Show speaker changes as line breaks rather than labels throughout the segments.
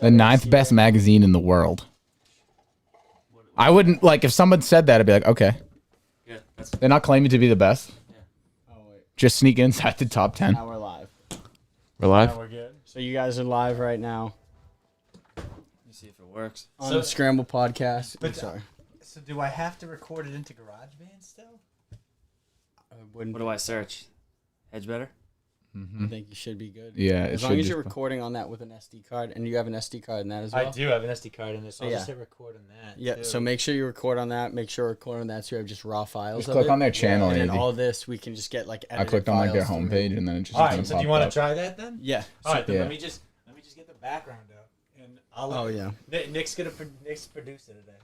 The 9th best magazine in the world. I wouldn't, like, if someone said that, I'd be like, okay.
Yeah,
they're not claiming to be the best.
Yeah.
Oh, wait. Just sneak inside the top 10.
Now we're live.
We're live?
Now we're good. So you guys are live right now.
Let me see if it works.
On the Scramble podcast.
But,
sorry.
So do I have to record it into GarageBand still?
What do I search? Hedge better?
I think you should be good.
Yeah,
as long as you're recording on that with an SD card, and you have an SD card in that as well.
I do have an SD card in this, so I'll just hit record on that.
Yeah, so make sure you record on that. Make sure you record on that so you have just raw files.
Just click on their channel,
and then
Andy.
all this we can just get like.
I clicked on like their homepage, and then it just.
All right, so do you want to try that then?
Yeah.
All right, then
yeah.
let me just get the background up, and I'll.
Oh yeah.
Nick's producer today.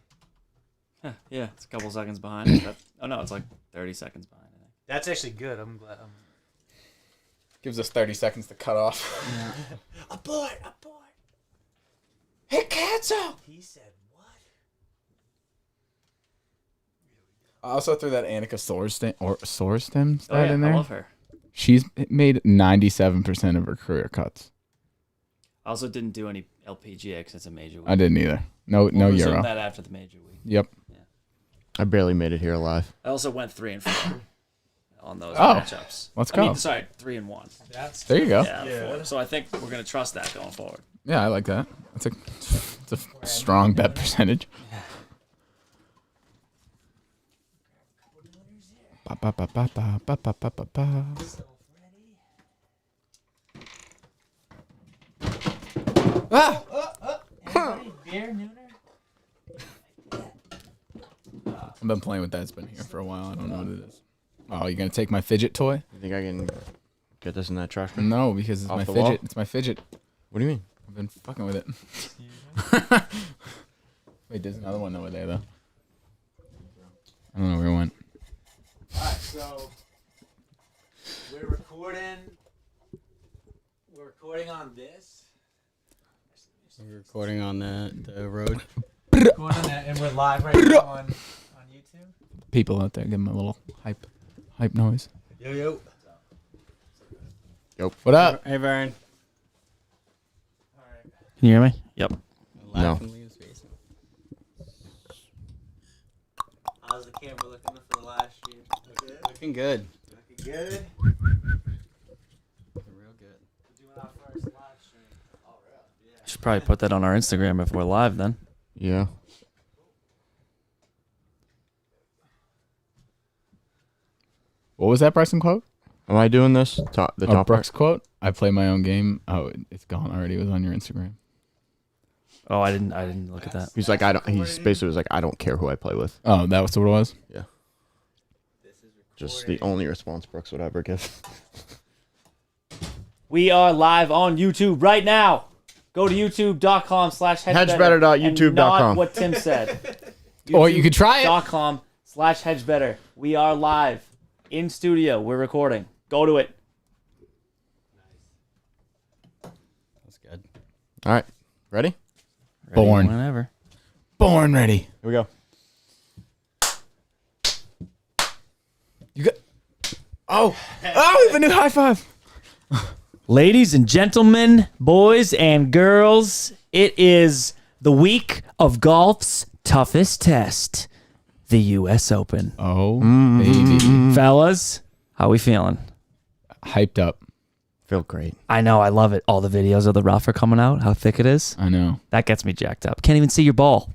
Huh, yeah, it's a couple seconds behind. Oh no, it's like 30 seconds behind. I think.
That's actually good. I'm glad.
Gives us 30 seconds to cut off.
Yeah.
Abort! Hit cancel! He said what?
I also threw that Annika Sorstem stat
Oh yeah,
in there.
I love her.
She's made 97% of her career cuts.
I also didn't do any LPGA because it's a major week.
I didn't either. No
We'll resume
Euro.
that after the major week.
Yep.
I barely made it here alive.
I also went 3 and 4 on those
Oh,
matchups.
let's go.
Sorry, 3 and 1.
There you go.
Yeah, 4. So I think we're gonna trust that going forward.
Yeah, I like that. It's a strong bet percentage. Ba, ba, ba, ba, ba, ba, ba, ba, ba, ba. Ah!
Beer, Nooner?
I've been playing with that. It's been here for a while. I don't know what it is. Oh, you gonna take my fidget toy?
You think I can get this in that trash can?
No, because it's
Off
my
the
fidget.
wall?
It's my fidget.
What do you mean?
I've been fucking with it. Wait, there's another one over there though. I don't know where it went.
Alright, so we're recording on this.
We're recording on the road.
Recording on that, and we're live right now on YouTube.
People out there, give them a little hype noise.
Yo.
What up?
Hey, Vern.
Alright.
Can you hear me? Yep.
No.
How's the camera looking for the live stream?
Looking good.
Looking good?
Looking real good.
We're doing our first live stream. Oh, really? Yeah.
Should probably put that on our Instagram if we're live then.
Yeah.
What was that Bryson quote?
Am I doing this? The top
Brooks
part?
quote. I play my own game. Oh, it's gone already. It was on your Instagram.
Oh, I didn't look at that.
He's like, he's basically was like, I don't care who I play with.
Oh, that was what it was.
Yeah. Just the only response Brooks would ever give.
We are live on YouTube right now. Go to youtube.com/hedgebetter.
Hedgebetter.youtube.com.
Not what Tim said.
Or you could try it.
youtube.com/hedgebetter. We are live in studio. We're recording. Go to it.
That's good.
All right. Ready?
Born.
Whenever.
Born ready.
Here we go.
You got. Oh, we have a new high five.
Ladies and gentlemen, boys and girls, it is the week of golf's toughest test, the U.S. Open.
Oh, baby.
Fellas, how we feeling?
Hyped up.
Feel great.
I know, I love it. All the videos of the rough are coming out, how thick it is.
I know.
That gets me jacked up. Can't even see your ball.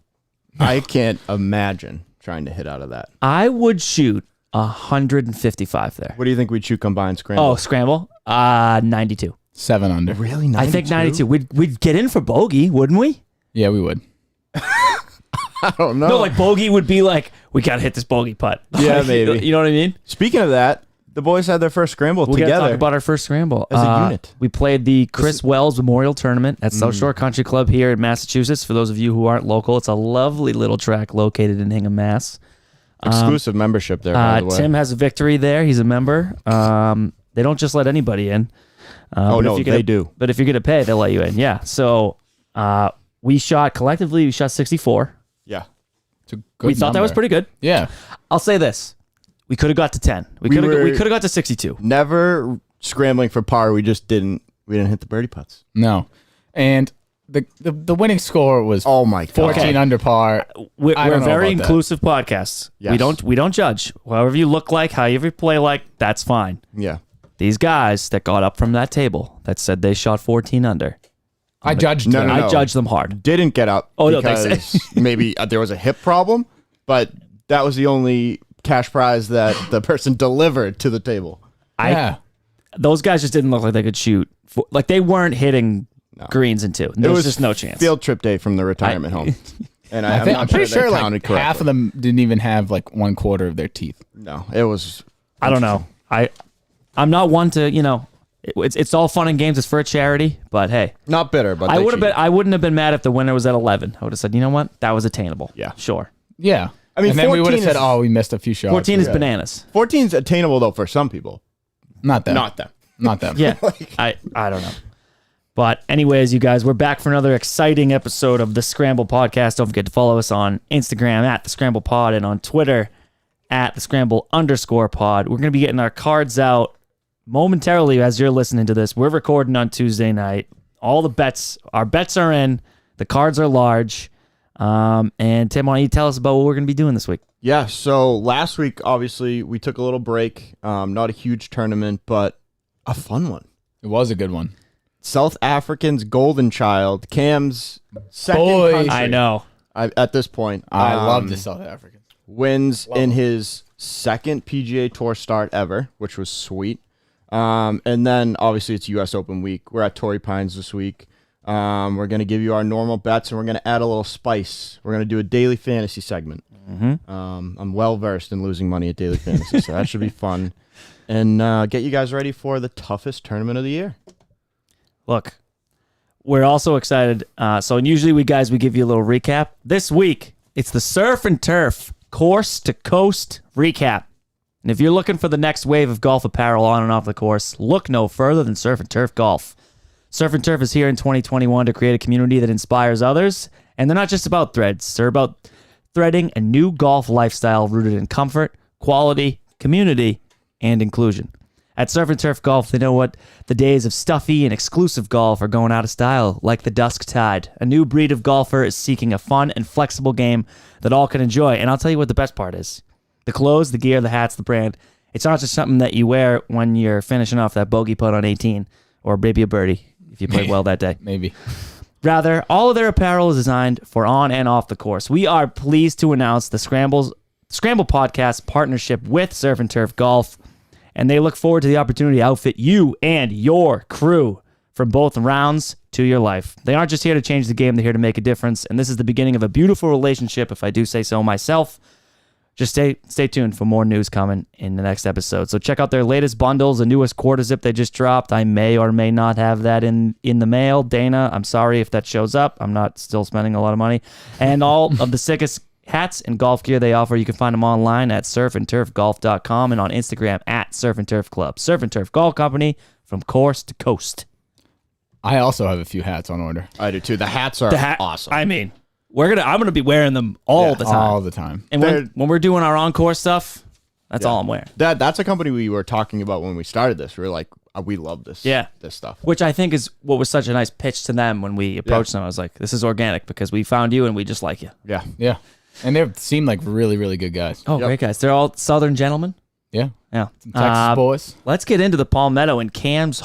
I can't imagine trying to hit out of that.
I would shoot 155 there.
What do you think we'd shoot combined scramble?
Oh, scramble? 92.
7 under.
Really? 92?
I think 92. We'd get in for bogey, wouldn't we?
Yeah, we would.
I don't know.
No, like bogey would be like, we got to hit this bogey putt.
Yeah,
Like,
maybe.
You know what I mean?
Speaking of that, the boys had their first scramble
We got to
together.
talk about our first scramble.
As a unit.
We played the Chris Wells Memorial Tournament at South Shore Country Club here in Massachusetts. For those of you who aren't local, it's a lovely little track located in Hingham, Mass.
Exclusive membership there, by the way.
Tim has a victory there. He's a member. They don't just let anybody in.
Oh, no, they do.
But if you're going to pay, they'll let you in. Yeah. So we shot 64.
Yeah.
It's a good
We thought that was
number.
pretty good.
Yeah.
I'll say this. We could have got to 10. We could have got to 62.
Never scrambling for par. We just didn't hit the birdie putts.
No. And the winning score was
Oh my god.
14 under par.
We're
I don't know
very
about that.
inclusive podcast.
Yes.
We don't judge. However you look like, however you play like, that's fine.
Yeah.
These guys that got up from that table that said they shot 14 under,
I judged
No,
them.
no,
I
no.
judged them hard.
Didn't get up
Oh, no, they
because maybe there was a hip problem, but that was the only cash prize that the person delivered to the table.
Yeah.
Those guys just didn't look like they could shoot. Like they weren't hitting greens in two. There was just no chance.
Field trip day from the retirement home. And
I'm pretty sure like
counted correctly.
half of them didn't even have like 1/4 of their teeth.
No, it was.
I don't know. I'm not one to, it's all fun and games. It's for a charity, but hey,
Not bitter, but
I
they
would have been.
cheated.
I wouldn't have been mad if the winner was at 11. I would have said, you know what, that was attainable.
Yeah.
Sure.
Yeah.
I mean,
and then we would
14
have said,
is-
"Oh, we missed a few shots."
14 is
Yeah.
bananas.
14's attainable though for some people.
Not them.
Not them.
Not them.
Yeah. I don't know. But anyways, you guys, we're back for another exciting episode of the Scramble Podcast. Don't forget to follow us on Instagram at the Scramble Pod and on Twitter at the Scramble_pod. We're going to be getting our cards out momentarily as you're listening to this. We're recording on Tuesday night. All the bets, our bets are in. The cards are large. And Tim, why don't you tell us about what we're going to be doing this week?
Yeah. So last week, obviously, we took a little break. Not a huge tournament, but a fun one.
It was a good one.
South African's golden child, Cam's second
Boy.
country.
I know.
At this point,
I love the South Africans.
wins in his second PGA Tour start ever, which was sweet. And then obviously it's U.S. Open week. We're at Torrey Pines this week. We're going to give you our normal bets, and we're going to add a little spice. We're going to do a daily fantasy segment. I'm well versed in losing money at daily fantasy, so that should be fun. And get you guys ready for the toughest tournament of the year.
Look, we're also excited. So usually we give you a little recap. This week, it's the Surf and Turf Course to Coast recap. And if you're looking for the next wave of golf apparel on and off the course, look no further than Surf and Turf Golf. Surf and Turf is here in 2021 to create a community that inspires others. And they're not just about threads. They're about threading a new golf lifestyle rooted in comfort, quality, community, and inclusion. At Surf and Turf Golf, they know what the days of stuffy and exclusive golf are going out of style, like the Dusk Tide. A new breed of golfer is seeking a fun and flexible game that all can enjoy. And I'll tell you what the best part is. The clothes, the gear, the hats, the brand. It's not just something that you wear when you're finishing off that bogey putt on 18 or maybe a birdie if you played well that day.
Maybe.
Rather, all of their apparel is designed for on and off the course. We are pleased to announce the Scramble Podcast partnership with Surf and Turf Golf, and they look forward to the opportunity to outfit you and your crew from both rounds to your life. They aren't just here to change the game, they're here to make a difference, and this is the beginning of a beautiful relationship, if I do say so myself. Just stay tuned for more news coming in the next episode. So check out their latest bundles, the newest quarter zip they just dropped. I may or may not have that in the mail. Dana, I'm sorry if that shows up. I'm not still spending a lot of money. And all of the sickest hats and golf gear they offer, you can find them online at surfandturfgolf.com and on Instagram at Surf and Turf Club. Surf and Turf Golf Company from course to coast.
I also have a few hats on order.
I do too. The hats are awesome.
I mean, I'm gonna be wearing them all the time.
All the time.
And when we're doing our encore stuff, that's all I'm wearing.
That's a company we were talking about when we started this. We were like, we love this.
Yeah.
This stuff.
Which I think is what was such a nice pitch to them when we approached them. I was like, this is organic because we found you and we just like you.
Yeah.
Yeah. And they seem like really, really good guys.
Oh, great guys. They're all Southern gentlemen.
Yeah.
Yeah.
Some Texas boys.
Let's get into the Palmetto in Cam's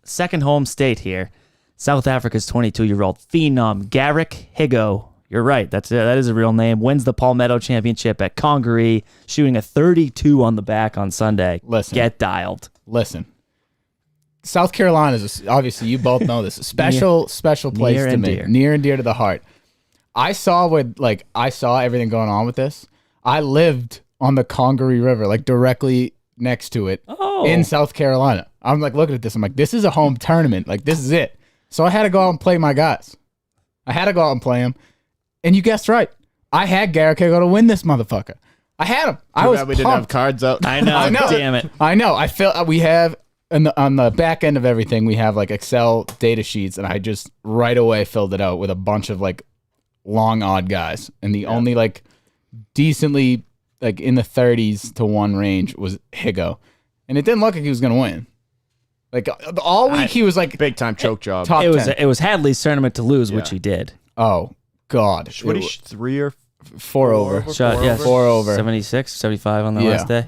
second home state here. South Africa's 22-year-old phenom Garrick Higo. You're right. That is a real name. Wins the Palmetto Championship at Congaree, shooting a 32 on the back on Sunday.
Listen.
Get dialed.
Listen. South Carolina is obviously, you both know this, a special place
near
to
and
me.
dear.
Near and dear to the heart. I saw everything going on with this. I lived on the Congaree River, like directly next to it in South Carolina. I'm like looking at this. I'm like, this is a home tournament. Like, this is it. So I had to go out and play my guys. I had to go out and play them. And you guessed right. I had Garrick Higo to win this motherfucker. I had him. I was
we didn't have
pumped.
cards out.
I know.
I know.
Damn it.
I know. I feel we have on the back end of everything, we have like Excel data sheets, and I just right away filled it out with a bunch of like long odd guys. And the only like decently like in the 30s to 1 range was Higo. And it didn't look like he was gonna win. Like all week he was like
Big time choke job.
top
It was
10.
it was Hadley's tournament to lose, which he did.
Oh God,
What
It
is 3 or
four over.
Shot, yes,
Four over.
76, 75 on the
Yeah.
last day.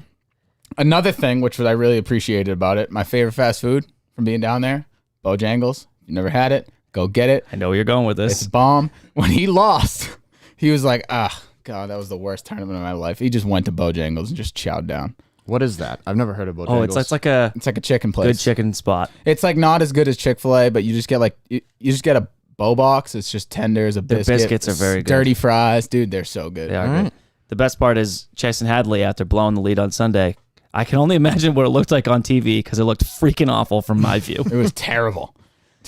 Another thing which I really appreciated about it, my favorite fast food from being down there, Bojangles. If you never had it, go get it.
I know where you're going with
It's
this.
bomb. When he lost, he was like, God, that was the worst tournament of my life. He just went to Bojangles and just chowed down.
what is that? I've never heard of Bojangles.
Oh, it's like a
It's like a chicken place.
good chicken spot.
It's like not as good as Chick-fil-A, but you just get like you just get a bow box. It's just tenders, a biscuit.
biscuits are very good.
Dirty fries, dude. They're so good.
They are good. The best part is Chase and Hadley, after blowing the lead on Sunday, I can only imagine what it looked like on TV because it looked freaking awful from my view.
It was terrible.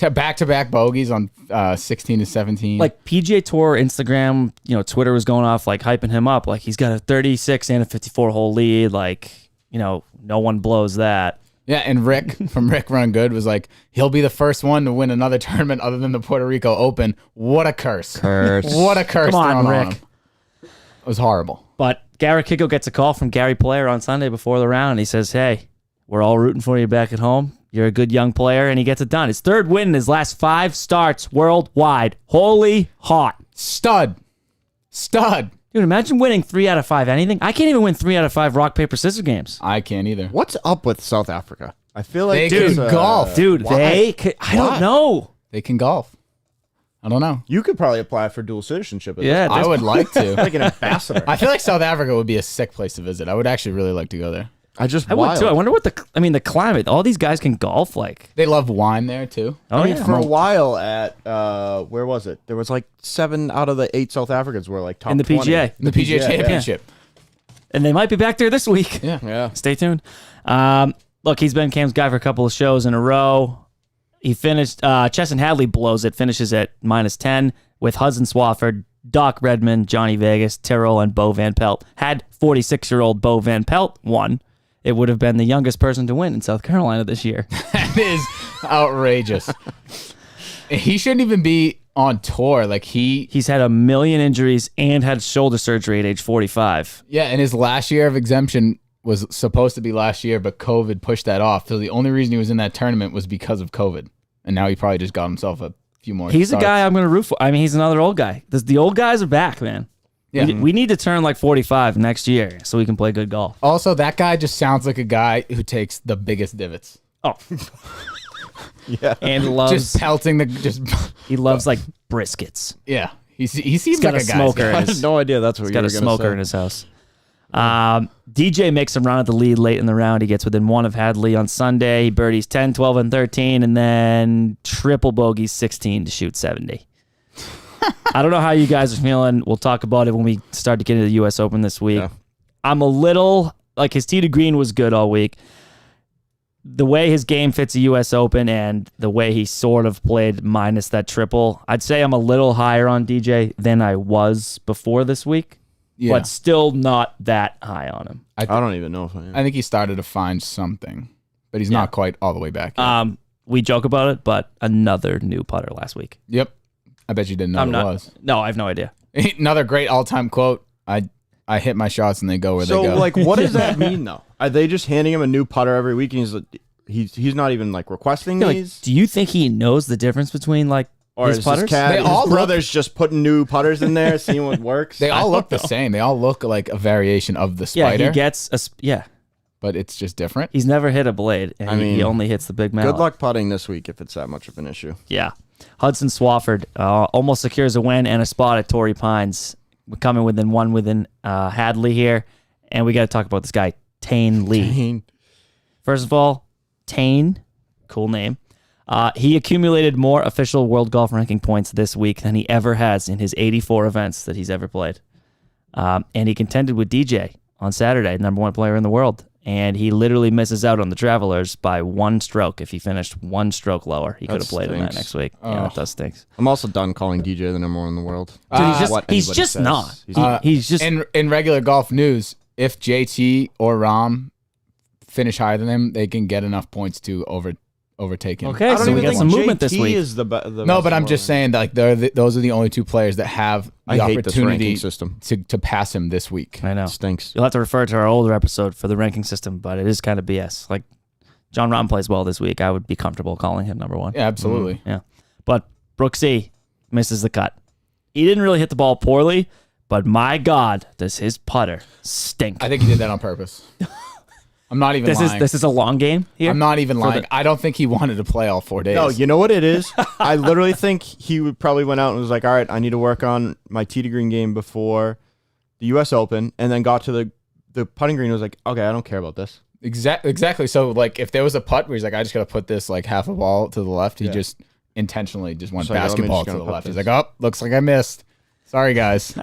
Back-to-back bogeys on 16 to 17.
Like PGA Tour, Instagram, Twitter was going off, like hyping him up. Like he's got a 36 and a 54 hole lead. Like, no one blows that.
Yeah, and Rick from Rick Run Good was like, he'll be the first one to win another tournament other than the Puerto Rico Open. What a curse. What a curse
Come on,
thrown
Rick.
him. It was horrible.
But Garrett Kicko gets a call from Gary Player on Sunday before the round, and he says, hey, we're all rooting for you back at home. You're a good young player, and he gets it done. His third win in his last 5 starts worldwide. Holy hot.
Stud.
Dude, imagine winning 3 out of 5 anything. I can't even win 3 out of 5 rock, paper, scissors games.
I can't either.
What's up with South Africa? I feel like
They
there's
can
a-
golf.
Dude,
Why?
I don't know.
They can golf. I don't know.
You could probably apply for dual citizenship. At
Yeah,
this
I would like to.
like an ambassador.
I feel like South Africa would be a sick place to visit. I would actually really like to go there.
I would too. I wonder what the climate, all these guys can golf like.
They love wine there too.
Oh,
mean,
yeah.
for a while at where was it? There was like 7 out of the 8 South Africans were like top
In the
20.
PGA.
The PGA
yeah.
Championship.
And they might be back there this week.
Yeah.
Yeah.
Stay tuned. Look, he's been Cam's guy for a couple of shows in a row. He finished, Chesson Hadley blows it, finishes at -10 with Hudson Swafford, Doc Redmond, Johnny Vegas, Tyrrell, and Bo Van Pelt. Had 46-year-old Bo Van Pelt won, it would have been the youngest person to win in South Carolina this year.
That is outrageous. He shouldn't even be on tour. Like
He's had a million injuries and had shoulder surgery at age 45.
yeah, and his last year of exemption was supposed to be last year, but COVID pushed that off. So the only reason he was in that tournament was because of COVID. And now he probably just got himself a few more
He's
starts.
a guy I'm going to root for. I mean, he's another old guy. The old guys are back, man.
Yeah.
We need to turn like 45 next year so we can play good golf.
Also, that guy just sounds like a guy who takes the biggest divots.
Oh,
Yeah.
and loves
Just pelting
he loves like briskets.
yeah. He seems
He's got
like
a
a guy's
smoker.
guy.
I had no idea that's what
He's
you
got
were
a
gonna
smoker
say.
in his house. DJ makes him run at the lead late in the round. He gets within 1 of Hadley on Sunday. He birdies 10, 12, and 13, and then triple bogeys 16 to shoot 70. I don't know how you guys are feeling. We'll talk about it when we start to get into the U.S. Open this week.
Yeah.
I'm a little, like his tee to green was good all week. The way his game fits the U.S. Open and the way he sort of played minus that triple, I'd say I'm a little higher on DJ than I was before this week.
Yeah.
But still not that high on him.
I don't even know if I am.
I think he started to find something, but he's not quite all the way back yet.
We joke about it, but another new putter last week.
Yep. I bet you didn't know
I'm
what
not.
it was.
No, I have no idea.
Another great all-time quote. I hit my shots and they go where
So
they go.
like, what does that mean though? Are they just handing him a new putter every week, and he's not even like requesting
Like,
these?
do you think he knows the difference between like
Or
his
is
putters?
this cat,
They
his
all look-
brothers just putting new putters in there, seeing what works?
They all
I
look
don't
the
know.
same. They all look like a variation of the
Yeah,
spider,
he gets
but it's just different.
He's never hit a blade, and
I
he
mean,
only hits the big mallet.
Good luck putting this week if it's that much of an issue.
Yeah. Hudson Swafford almost secures a win and a spot at Torrey Pines. We're coming within Hadley here. And we got to talk about this guy, Tane Lee. First of all, Tane, cool name. He accumulated more official world golf ranking points this week than he ever has in his 84 events that he's ever played. And he contended with DJ on Saturday, #1 player in the world. And he literally misses out on the Travelers by 1 stroke. If he finished 1 stroke lower, he could have played in that
stinks.
next week. Yeah, that does stinks.
I'm also done calling DJ the #1 in the world.
Dude, he's
What
he's
anybody
just
says.
not.
He's-
He's just
in regular golf news, if JT or Rom finish higher than him, they can get enough points to overtake him.
okay.
I don't
So we
even
got
think
some movement
JT
this week.
Is the
No, but I'm just saying that like those are the only 2 players that have the
I hate this
opportunity
ranking system.
to pass him this week.
I know.
It stinks.
You'll have to refer to our older episode for the ranking system, but it is kind of BS. Like John Rahm plays well this week, I would be comfortable calling him number 1.
Yeah, absolutely.
Yeah. But Brooksy misses the cut. He didn't really hit the ball poorly, but my God, does his putter stink.
I think he did that on purpose. I'm not even lying.
This is a long game here?
I'm not even lying. I don't think he wanted to play all 4 days.
No, you know what it is? I literally think he probably went out and was like, all right, I need to work on my tee to green game before the U.S. Open, and then got to the putting green and was like, okay, I don't care about this.
Exactly. So, like, if there was a putt where he's like, I just got to put this, like, half a ball to the left, he just intentionally just went
So, yeah, let me
basketball
just
to the
gonna
left.
put
He's like, oh, looks like I missed. Sorry, guys.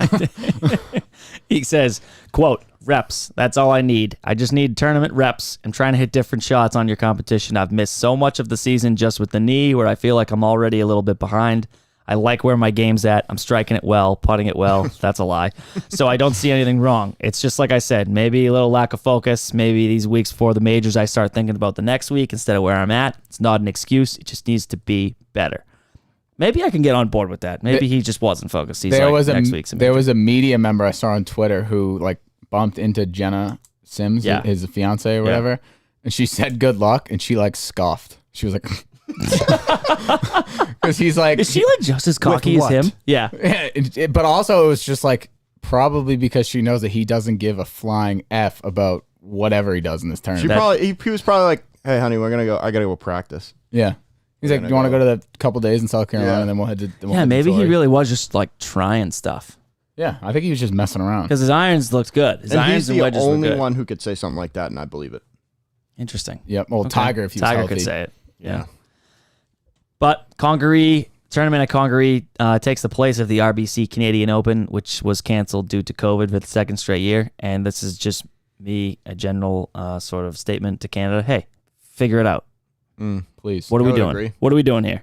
He says, quote, reps. That's all I need. I just need tournament reps. I'm trying to hit different shots on your competition. I've missed so much of the season just with the knee where I feel like I'm already a little bit behind. I like where my game's at. I'm striking it well, putting it well. That's a lie. So I don't see anything wrong. It's just like I said, maybe a little lack of focus. Maybe these weeks before the majors, I start thinking about the next week instead of where I'm at. It's not an excuse. It just needs to be better. Maybe I can get on board with that. Maybe he just wasn't focused. He's
there
like,
was
next week's a
there
major.
was a media member I saw on Twitter who, like, bumped into Jenna Sims,
Yeah.
his fiance or whatever, and she said good luck, and she, like, scoffed. She was like, because he's like,
Is she like just as cocky as
what?
him? Yeah.
but also it was just like probably because she knows that he doesn't give a flying F about whatever he does in this tournament.
He was probably like, hey, honey, we're gonna go. I gotta go practice.
Yeah. He's like,
gonna
you want to
go.
go to the couple days in South Carolina,
Yeah.
and then we'll head to.
Yeah, maybe he really was just like trying stuff.
Yeah, I think he was just messing around.
Because his irons looked good. His
And
irons
he's
and
the
wedges were
only
good.
one who could say something like that, and I believe it.
Interesting.
Yep. Well, Tiger, if he was
Tiger
healthy.
could say it.
Yeah.
But Congaree, tournament at Congaree takes the place of the RBC Canadian Open, which was canceled due to COVID for the second straight year. And this is just me, a general sort of statement to Canada. Hey, figure it out.
Please.
What are
I
we
would
doing?
agree.
What are we doing here?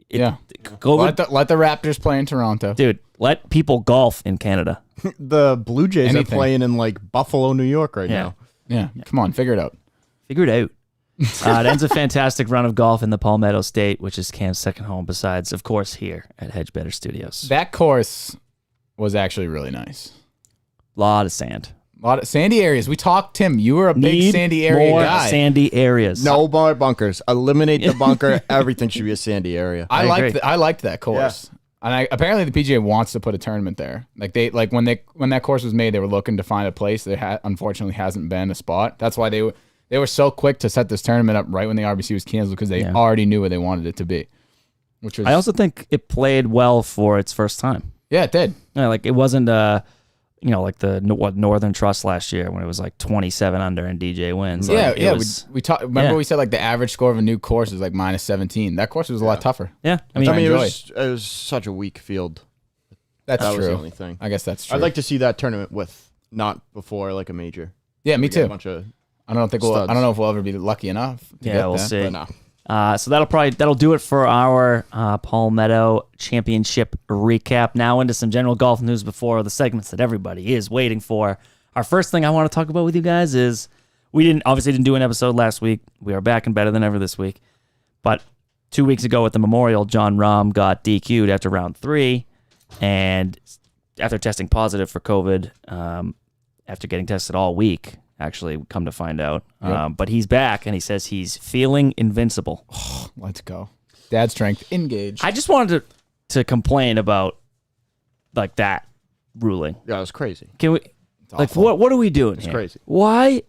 Yeah.
COVID,
Let the Raptors play in Toronto.
dude, let people golf in Canada.
The Blue Jays
Anything.
are playing in like Buffalo, New York right
Yeah.
now.
Yeah. Come on, figure it out.
Figure it out. It ends a fantastic run of golf in the Palmetto State, which is Cam's second home, besides, of course, here at Hedge Better Studios.
That course was actually really nice.
Lot of sand.
A lot of sandy areas. We talked, Tim. You were a big
Need
sandy area
more
guy.
sandy areas.
No more bunkers. Eliminate the bunker. Everything should be a sandy area.
I
agree.
liked that course. And apparently the PGA wants to put a tournament there. Like when that course was made, they were looking to find a place. There unfortunately hasn't been a spot. That's why they were so quick to set this tournament up right when the RBC was canceled, because they already knew where they wanted it to be. Which was
I also think it played well for its first time.
yeah, it did.
Yeah, like it wasn't like the Northern Trust last year when it was like 27 under and DJ wins. Like, it was-
We talked. Remember
yeah.
we said like the average score of a new course is like minus 17. That course was a lot tougher.
yeah. I mean,
I
it
enjoyed.
was such a weak field.
That's
That was
true.
the only thing.
I guess that's true.
I'd like to see that tournament with not before like a major.
yeah, me
We get
too.
A bunch of,
I don't know if we'll ever be lucky enough. To
yeah,
get
we'll
that.
see.
but no.
So that'll do it for our Palmetto Championship recap. Now into some general golf news before the segments that everybody is waiting for. Our first thing I want to talk about with you guys is we didn't do an episode last week. We are back and better than ever this week. But 2 weeks ago at the Memorial, John Rahm got DQ'd after round 3, and after testing positive for COVID, after getting tested all week. Actually, come to find out.
Yep.
But he's back, and he says he's feeling invincible.
Let's go. Dad strength engaged.
I just wanted to complain about like that ruling.
Yeah, it was crazy.
Can we like
awful.
what are we doing here?
crazy.
Why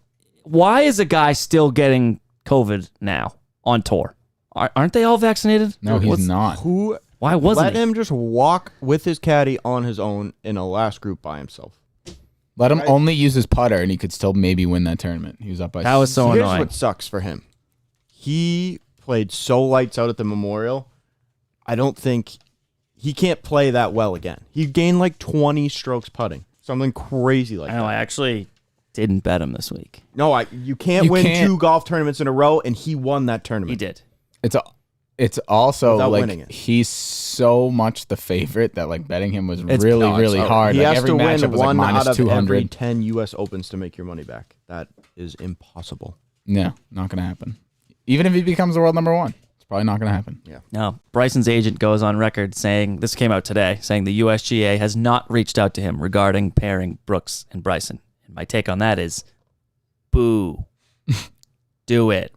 is a guy still getting COVID now on tour? Aren't they all vaccinated?
No, he's not.
Who
Why wasn't
let
he?
him just walk with his caddy on his own in a last group by himself?
Let him only use his putter, and he could still maybe win that tournament. He was up by.
That was so
Here's
annoying.
what sucks for him. He played so lights out at the Memorial. I don't think he can't play that well again. He gained like 20 strokes putting. Something crazy like
I know.
that.
I actually didn't bet him this week.
No, you can't
You
win
can't.
2 golf tournaments in a row, and he won that tournament.
He did.
It's also
Without
like
winning it.
he's so much the favorite that like betting him was
It's-
really
No,
really
it's-
hard.
He
Like
has
every
to win
matchup was like
one
minus
out of
200.
every 10 U.S. Opens to make your money back. That is impossible.
Yeah, not gonna happen. Even if he becomes the world number 1, it's probably not gonna happen.
Yeah.
No, Bryson's agent goes on record saying, this came out today, saying the USGA has not reached out to him regarding pairing Brooks and Bryson. And my take on that is, boo. Do it.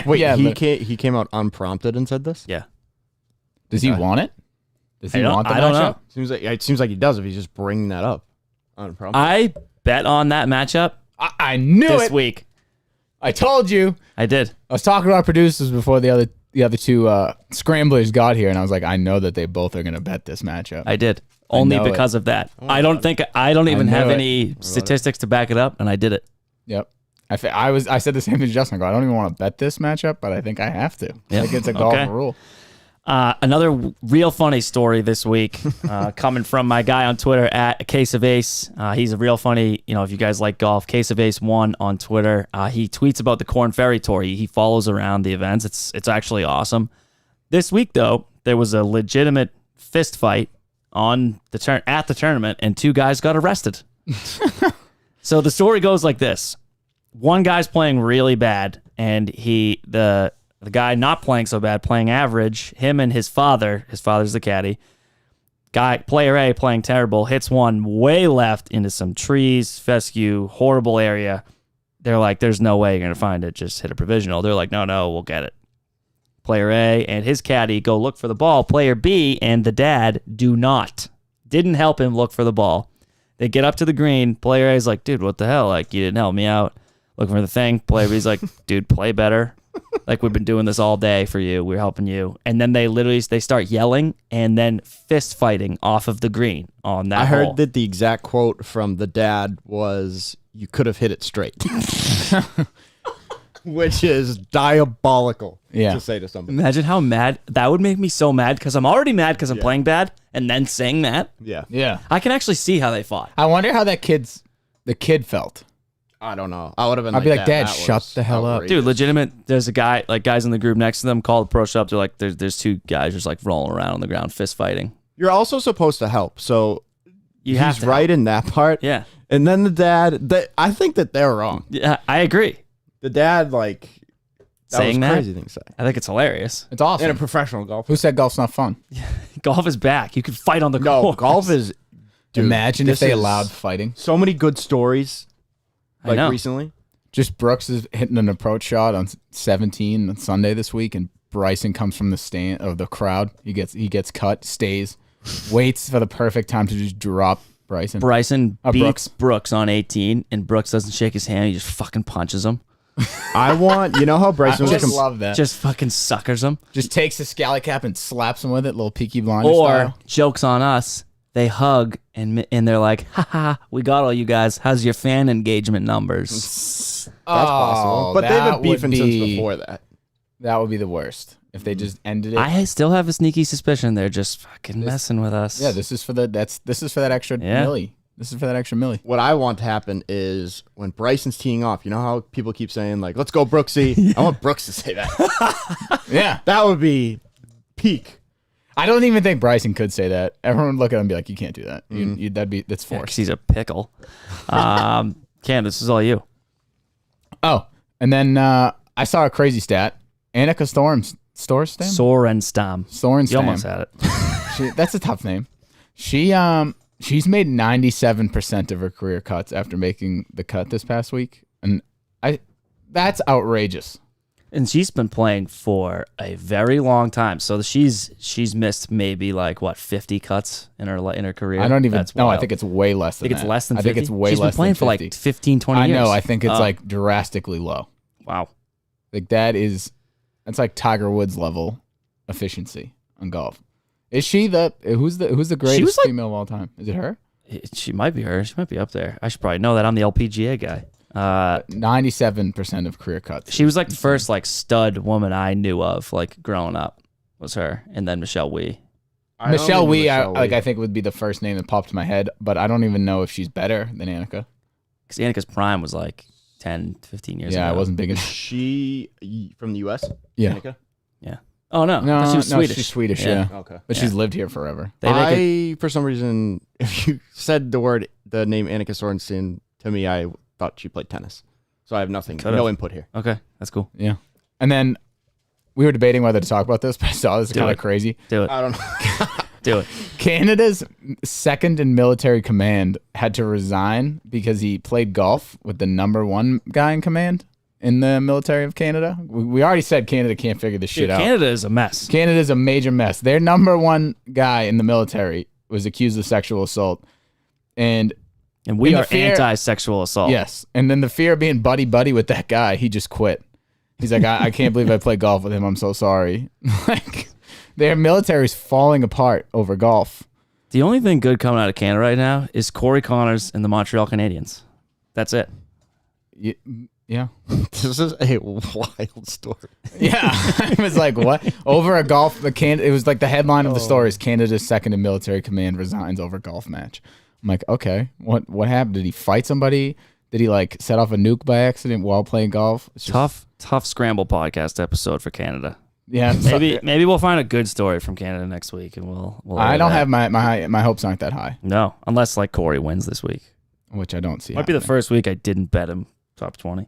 Wait,
Yeah,
he
but-
came out unprompted and said this?
Yeah.
Does he want it? Does he want the
I don't
matchup?
know.
It seems like he does if he's just bringing that up unprompted.
I bet on that matchup
I knew
this
it.
week.
I told you.
I did.
I was talking to our producers before the other two scramblers got here, and I was like, I know that they both are going to bet this matchup.
I did. Only
know
because of that. I don't even
knew
have
it.
any statistics to back it up, and I did it.
Yep. I said the same thing to Justin. I go, I don't even want to bet this matchup, but I think I have to.
Yep.
Like it's a golf
Okay.
rule.
Another real funny story this week coming from my guy on Twitter at Case of Ace. He's a real funny, if you guys like golf, Case of Ace 1 on Twitter. He tweets about the Corn Ferry Tour. He follows around the events. It's actually awesome. This week, though, there was a legitimate fist fight at the tournament, and 2 guys got arrested. So the story goes like this. One guy's playing really bad, and the guy not playing so bad, playing average, him and his father's the caddy, player A playing terrible, hits one way left into some trees, fescue, horrible area. They're like, there's no way you're going to find it. Just hit a provisional. They're like, no, we'll get it. Player A and his caddy go look for the ball. Player B and the dad didn't help him look for the ball. They get up to the green. Player A is like, dude, what the hell? Like, you didn't help me out. Looking for the thing. Player B's like, dude, play better. Like, we've been doing this all day for you. We're helping you. And then they start yelling and then fist fighting off of the green on that
I
hole.
heard that the exact quote from the dad was, "You could have hit it straight," which is diabolical
Yeah.
to say to somebody.
Imagine how mad that would make me. So mad because I'm already mad because I'm playing bad, and then saying that.
Yeah,
Yeah.
I can actually see how they fought.
I wonder how the kid felt.
I don't know. I would have been.
I'd be like, Dad,
that
shut
was
the hell up."
Dude, legitimate. There's a guy, like guys in the group next to them, call the pro shop. They're like, there's 2 guys just like rolling around on the ground, fist fighting.
You're also supposed to help, so
You have
he's
to
right
help.
in that part.
Yeah,
And then the dad, I think that they're wrong.
yeah, I agree.
The dad, like, that
Saying
was
that?
crazy thing to say.
I think it's hilarious.
It's awesome.
In a professional golf.
Who said golf's not fun?
Golf is back. You can fight on the
No,
course.
golf is. Dude,
Imagine if
this
they
is
allowed fighting.
so many good stories.
I
Like
know.
recently.
Just Brooks is hitting an approach shot on 17 on Sunday this week, and Bryson comes from the stand of the crowd. He gets cut, stays, waits for the perfect time to just drop Bryson.
Bryson beats
Brooks.
Brooks on 18, and Brooks doesn't shake his hand. He just fucking punches him.
I want, you know how Bryson
I
was.
just love that.
Just fucking suckers him.
Just takes his scally cap and slaps him with it, little Peaky Blinders
Or
style.
jokes on us. They hug and they're like, "Ha, we got all you guys. How's your fan engagement numbers?"
That's possible. But they've
that
been beefing
would
since
be-
before that.
That would be the worst if they just ended it.
I still have a sneaky suspicion they're just fucking messing with us.
Yeah, this is for that extra
Yeah.
milli. This is for that extra milli.
What I want to happen is when Bryson's teeing off, you know how people keep saying, like, let's go Brooksy? I want Brooks to say that.
Yeah.
That would be peak.
I don't even think Bryson could say that. Everyone would look at him and be like, you can't do that. That's
Yeah, 'cause
forced.
he's a pickle. Cam, this is all you.
Oh, and then I saw a crazy stat. Annika
Sorenstam.
Sorenstam.
You almost had it.
That's a tough name. She's made 97% of her career cuts after making the cut this past week, and that's outrageous.
And she's been playing for a very long time. So she's missed maybe like what 50 cuts in her career.
I don't even
That's
know. I
wild.
think it's way less than
I think it's
that.
less than 50.
I think it's way
She's
less
been playing
than
for
50.
like 15, 20
I
years.
know. I think it's
Oh,
like drastically low.
wow.
Like that's like Tiger Woods level efficiency on golf. Is she who's the greatest
like-
female of all time? Is it her?
She might be her. She might be up there. I should probably know that. I'm the LPGA guy.
97% of career cuts.
She was like the first like stud woman I knew of like growing up was her, and then Michelle Wee.
Michelle Wee, I think would be the first name that popped to my head, but I don't even know if she's better than Annika.
Because Annika's prime was like 10, 15 years ago.
Yeah, I wasn't big enough.
She from the U.S.?
Yeah.
Annika?
Oh no,
No,
she was Swedish.
she's Swedish, yeah.
Okay.
But she's lived here forever.
They make it,
For some reason, if you said the name Annika Sorensen to me, I thought she played tennis. So I have nothing,
Could've.
no input here.
okay, that's cool.
Yeah. And then we were debating whether to talk about this, but I saw this is
Do
kind
it.
of crazy.
Do it.
I don't know.
Do it.
Canada's second in military command had to resign because he played golf with the number one guy in command. in the military of Canada? We already said Canada can't figure this shit out.
Canada is a mess.
Canada's a major mess. Their number one guy in the military was accused of sexual assault. And
we
in the
are
fear-
anti-sexual assault.
yes. And then the fear of being buddy-buddy with that guy, he just quit. He's like, I can't believe I played golf with him. I'm so sorry. Like, their military's falling apart over golf.
The only thing good coming out of Canada right now is Corey Connors and the Montreal Canadiens. That's it.
Yeah.
This is a wild story.
Yeah. I was like, what? Over a golf, it was like the headline of the story is Canada's second in military command resigns over golf match. I'm like, okay, what happened? Did he fight somebody? Did he like set off a nuke by accident while playing golf? It's just,
Tough Scramble podcast episode for Canada.
yeah.
Maybe we'll find a good story from Canada next week, and we'll
I don't
that.
have my hopes aren't that high,
No, unless like Corey wins this week.
which I don't see.
Might be the first week I didn't bet him top 20.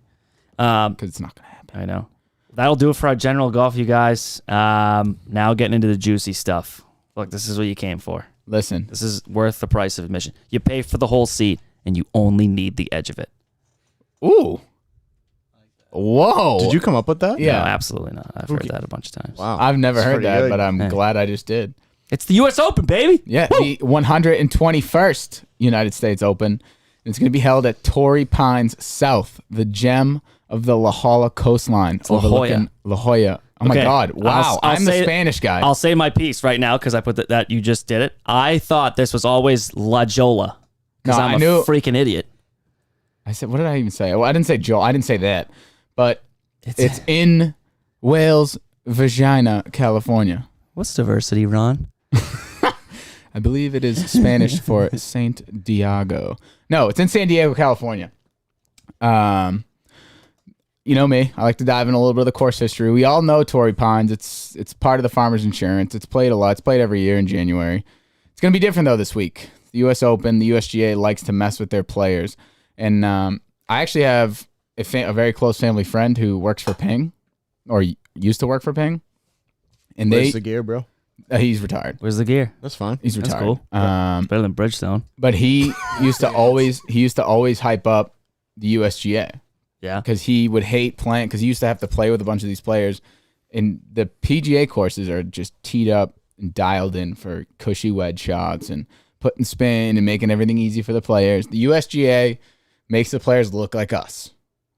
because it's not gonna happen.
I know. That'll do it for our general golf, you guys. Now getting into the juicy stuff. Look, this is what you came for.
Listen,
This is worth the price of admission. You pay for the whole seat, and you only need the edge of it.
ooh, whoa.
Did you come up with that?
Yeah.
No, absolutely not. I've heard that a bunch of times.
Wow.
I've never
That's
heard
pretty
that,
good.
but I'm
Hey.
glad I just did.
It's the U.S. Open, baby.
Yeah, the 121st United States Open. It's going to be held at Torrey Pines South, the gem of the La Jolla coastline.
La Jolla.
overlooking La Jolla. Oh my
Okay.
God. Wow.
I'll
I'm the
say-
Spanish guy.
I'll say my piece right now because I put that you just did it. I thought this was always La Jolla because
No,
I'm
I
a
knew-
freaking idiot.
I said, what did I even say? Well, I didn't say Joel. I didn't say that. But it's in Wales, Vagina, California.
What's diversity, Ron?
I believe it is Spanish for Saint Diego. No, it's in San Diego, California. You know me. I like to dive in a little bit of the course history. We all know Torrey Pines. It's part of the Farmers Insurance. It's played a lot. It's played every year in January. It's going to be different, though, this week. The U.S. Open, the USGA likes to mess with their players. And I actually have a very close family friend who works for Ping, or used to work for Ping. And
Where's the gear, bro?
he's retired.
Where's the gear?
That's fine.
He's
That's
retired.
cool. Better than Bridgestone.
But he used to always hype up the USGA
Yeah.
because he would hate playing because he used to have to play with a bunch of these players, and the PGA courses are just teed up and dialed in for cushy wedge shots and putting spin and making everything easy for the players. The USGA makes the players look like us,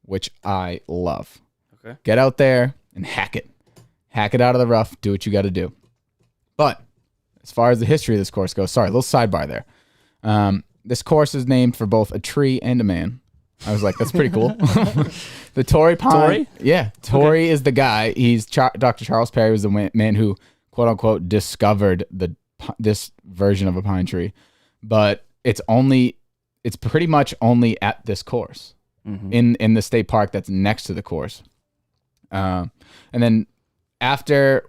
which I love.
Okay.
Get out there and hack it out of the rough. Do what you got to do. But as far as the history of this course goes, sorry, a little sidebar there. This course is named for both a tree and a man. I was like, that's pretty cool. The Torrey Pine.
Torrey?
Yeah. Torrey is the guy. He's Dr. Charles Perry was the man who, quote unquote, discovered this version of a pine tree. But it's pretty much only at this course in the state park that's next to the course. And then after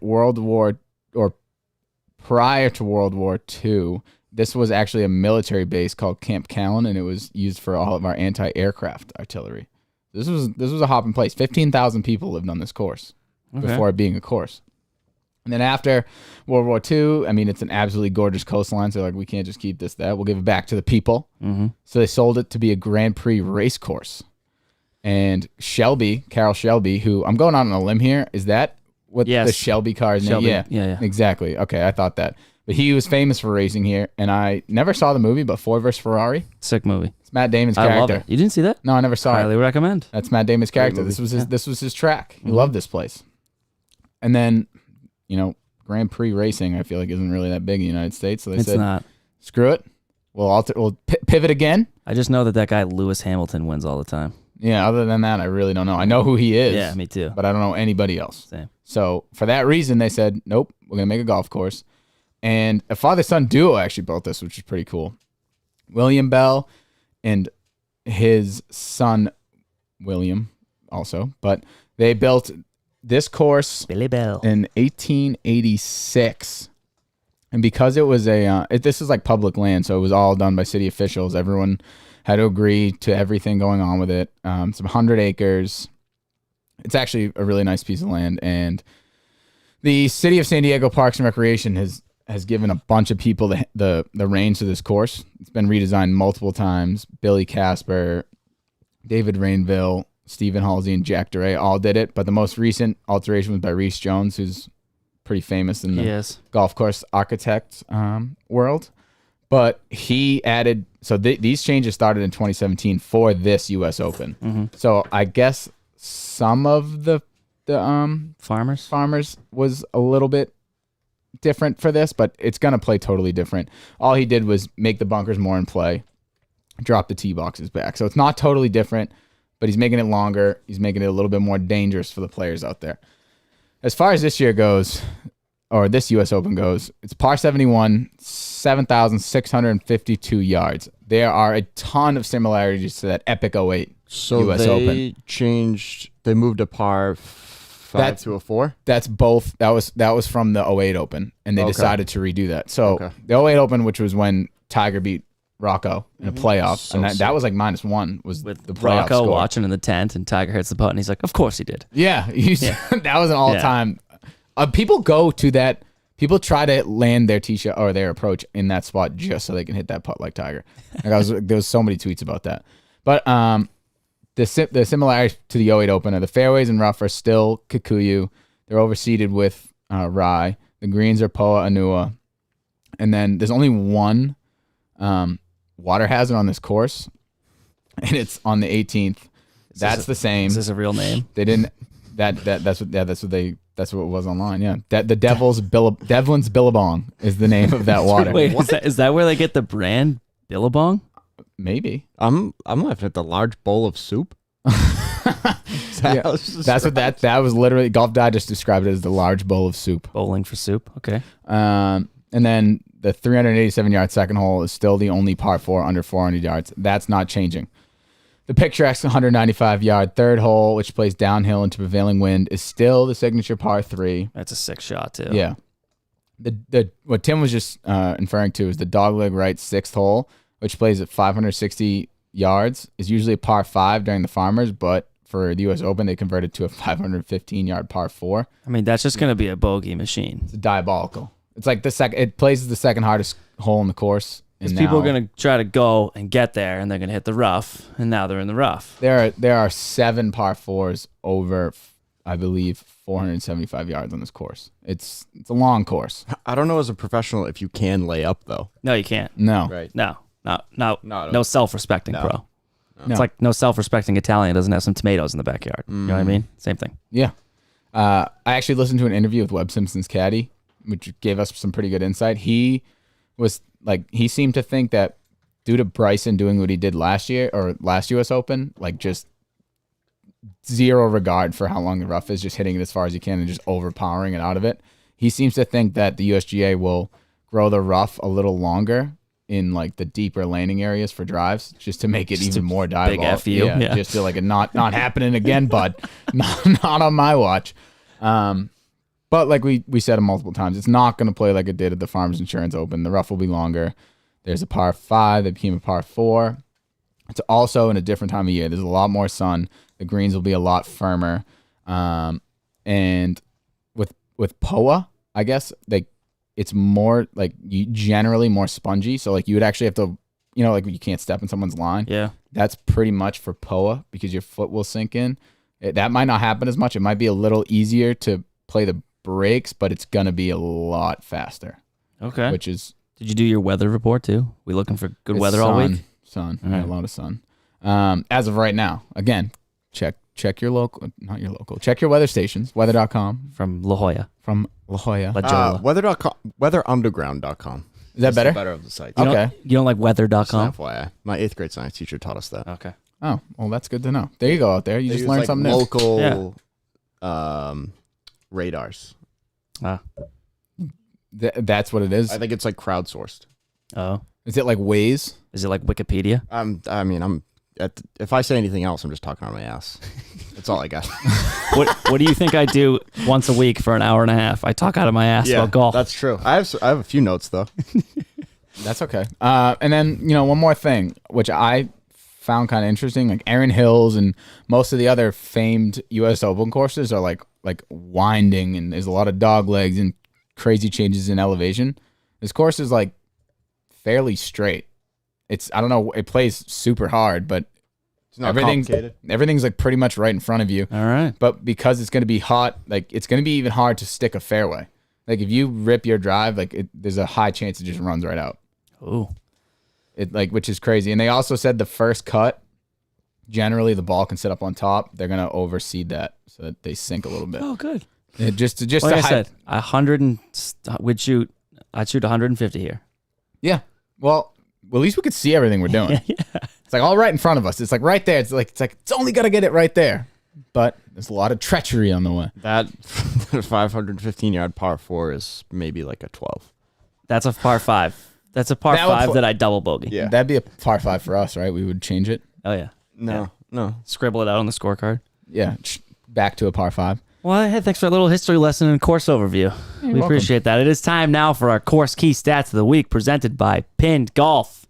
prior to World War II, this was actually a military base called Camp Callan, and it was used for all of our anti-aircraft artillery. This was a hopping place. 15,000 people lived on this course before it being a course. And then after World War II, I mean, it's an absolutely gorgeous coastline, so like we can't just keep that. We'll give it back to the people. Mm-hmm. So they sold it to be a Grand Prix race course. And Carroll Shelby, who I'm going out on a limb here, is that what the Shelby car is named?
Shelby.
Yeah, exactly. Okay, I thought that. But he was famous for racing here, and I never saw the movie, but Ford vs. Ferrari.
Sick movie.
It's Matt Damon's
I
character.
love it. You didn't see that?
No, I never saw
Highly
it.
recommend.
That's Matt Damon's character.
movie.
This was his track. He loved this place. And then, Grand Prix racing, I feel like isn't really that big in the United States. So they
It's
said,
not.
screw it. We'll pivot again.
I just know that guy Lewis Hamilton wins all the time.
Yeah, other than that, I really don't know. I know who he is.
Yeah, me too.
But I don't know anybody else.
Same.
So for that reason, they said, nope, we're going to make a golf course. And a father-son duo actually built this, which is pretty cool. William Bell and his son, William, also. But they built this course
Billy Bell.
in 1886. And because it was this is like public land, so it was all done by city officials. Everyone had to agree to everything going on with it. Some 100 acres. It's actually a really nice piece of land. And the city of San Diego Parks and Recreation has given a bunch of people the reins to this course. It's been redesigned multiple times. Billy Casper, David Rainville, Stephen Halsey, and Jack DeRay all did it. But the most recent alteration was by Reese Jones, who's pretty famous in the golf course architect world. But he added, so these changes started in 2017 for this U.S. Open.
Mm-hmm.
So I guess some of the farmers was a little bit different for this, but it's going to play totally different. All he did was make the bunkers more in play, drop the tee boxes back. So it's not totally different, but he's making it longer. He's making it a little bit more dangerous for the players out there. As far as this year goes, or this U.S. Open goes, it's par 71, 7,652 yards. There are a ton of similarities to that epic 08 U.S. Open.
They moved a par 5 to a 4?
That's both. That was from the 08 Open, and they decided to redo that. So the 08 Open, which was when Tiger beat Rocco in a playoff, and that was like -1 was
with
the playoff
Rocco
score.
watching in the tent, and Tiger hits the putt, and he's like, "Of course he did."
Yeah, that was an all-time. People go to that. People try to land their tee shot or their approach in that spot just so they can hit that putt like Tiger. There was so many tweets about that. But the similarity to the 08 Open are the fairways and rough are still Kikuyu. They're overseeded with rye. The greens are Poa Anua, and then there's only one water hazard on this course, and it's on the 18th. That's the same.
Is this a real name?
They didn't. That's what it was online. Yeah, the Devlin's Billabong is the name of that water.
Wait, is that where they get the brand Billabong?
Maybe.
I'm laughing at the large bowl of soup.
That's what that was literally. Golf Digest described it as the large bowl of soup.
Bowling for soup. Okay.
And then the 387-yard second hole is still the only par 4 under 400 yards. That's not changing. The picturesque 195-yard third hole, which plays downhill into prevailing wind, is still the signature par 3.
That's a sick shot too.
Yeah. The what Tim was just inferring to is the dogleg right sixth hole, which plays at 560 yards, is usually a par 5 during the Farmers, but for the U.S. Open, they converted to a 515-yard par 4.
I mean, that's just going to be a bogey machine.
It's diabolical. It's like it plays the second hardest hole in the course.
Because people are going to try to go and get there, and they're going to hit the rough, and now they're in the rough.
There are 7 par 4s over, I believe, 475 yards on this course. It's a long course.
I don't know as a professional if you can lay up, though.
No, you can't.
No.
Right.
No self-respecting pro.
No.
It's like no self-respecting Italian doesn't have some tomatoes in the backyard. You know what I mean? Same thing.
Yeah. I actually listened to an interview with Webb Simpson's caddy, which gave us some pretty good insight. He seemed to think that due to Bryson doing what he did last year or last U.S. Open, like just zero regard for how long the rough is, just hitting it as far as you can and just overpowering it out of it. He seems to think that the USGA will grow the rough a little longer in like the deeper landing areas for drives, just to make it even more diabolical.
Big F you. Yeah.
Just to like it not happening again, bud. not on my watch. But like we said multiple times, it's not going to play like it did at the Farmers Insurance Open. The rough will be longer. There's a par 5 that became a par 4. It's also in a different time of year. There's a lot more sun. The greens will be a lot firmer. And with POA, I guess it's more like generally more spongy. So like you would actually have to, like you can't step in someone's line.
Yeah.
That's pretty much for POA because your foot will sink in. That might not happen as much. It might be a little easier to play the breaks, but it's gonna be a lot faster.
Okay.
Which is.
Did you do your weather report too? We looking for good weather all week?
Sun.
All right.
A lot of sun. As of right now, again, check your local, not your local. Check your weather stations. Weather.com
From La Jolla.
La Jolla.
La Jolla.
Weather.com, weatherunderground.com.
Is that better?
Better of the sites.
Okay.
You don't like weather.com?
Just FYI. My 8th grade science teacher taught us that.
Okay.
Oh, well, that's good to know. There you go out there. You
They
just
use,
learned
like,
something new.
local radars.
That's what it is.
I think it's like crowdsourced.
Oh.
Is it like Waze?
Is it like Wikipedia?
If I say anything else, I'm just talking on my ass. That's all I got.
What do you think I do once a week for an hour and a half? I talk out of my ass about golf.
That's true. I have a few notes though.
That's okay. And then, one more thing, which I found kind of interesting, like Erin Hills and most of the other famed U.S. Open courses are like winding, and there's a lot of dog legs and crazy changes in elevation. This course is like fairly straight. I don't know, it plays super hard, but
It's not complicated.
Everything's like pretty much right in front of you.
All right.
But because it's going to be hot, like it's going to be even hard to stick a fairway. Like if you rip your drive, like there's a high chance it just runs right out.
Ooh.
Which is crazy. And they also said the first cut, generally the ball can sit up on top. They're going to overseed that so that they sink a little bit.
Oh, good.
Just
Like I said, 100 and I'd shoot 150 here.
Yeah. Well, at least we could see everything we're doing.
Yeah.
It's like all right in front of us. It's like right there. It's only got to get it right there. But there's a lot of treachery on the way.
That 515-yard par 4 is maybe like a 12.
That's a par 5. That's a par 5 that I double bogey.
Yeah.
That'd be a par 5 for us, right? We would change it.
Oh, yeah.
No.
Scribble it out on the scorecard.
Yeah. Back to a par 5.
Well, hey, thanks for a little history lesson and course overview. We
welcome.
appreciate that. It is time now for our course key stats of the week presented by Pinned Golf.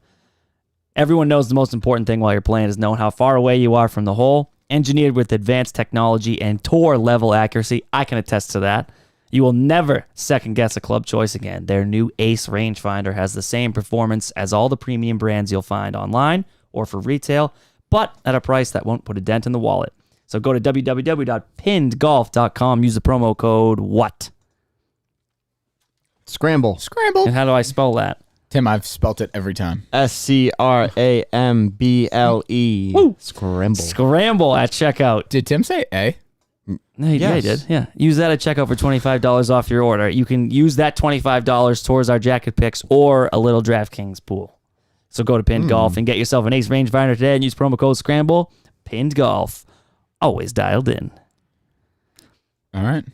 Everyone knows the most important thing while you're playing is knowing how far away you are from the hole. Engineered with advanced technology and tour level accuracy, I can attest to that. You will never second guess a club choice again. Their new Ace rangefinder has the same performance as all the premium brands you'll find online or for retail, but at a price that won't put a dent in the wallet. So go to www.pinnedgolf.com. Use the promo code WHAT?
Scramble.
And how do I spell that?
Tim, I've spelt it every time.
SCRAMBLE.
Woo.
Scramble.
Scramble at checkout.
Did Tim say A?
No, yeah, he did. Yeah. Use that at checkout for $25 off your order. You can use that $25 towards our jacket picks or a little DraftKings pool. So go to Pinned Golf and get yourself an Ace rangefinder today and use promo code Scramble. Pinned Golf. Always dialed in.
All right.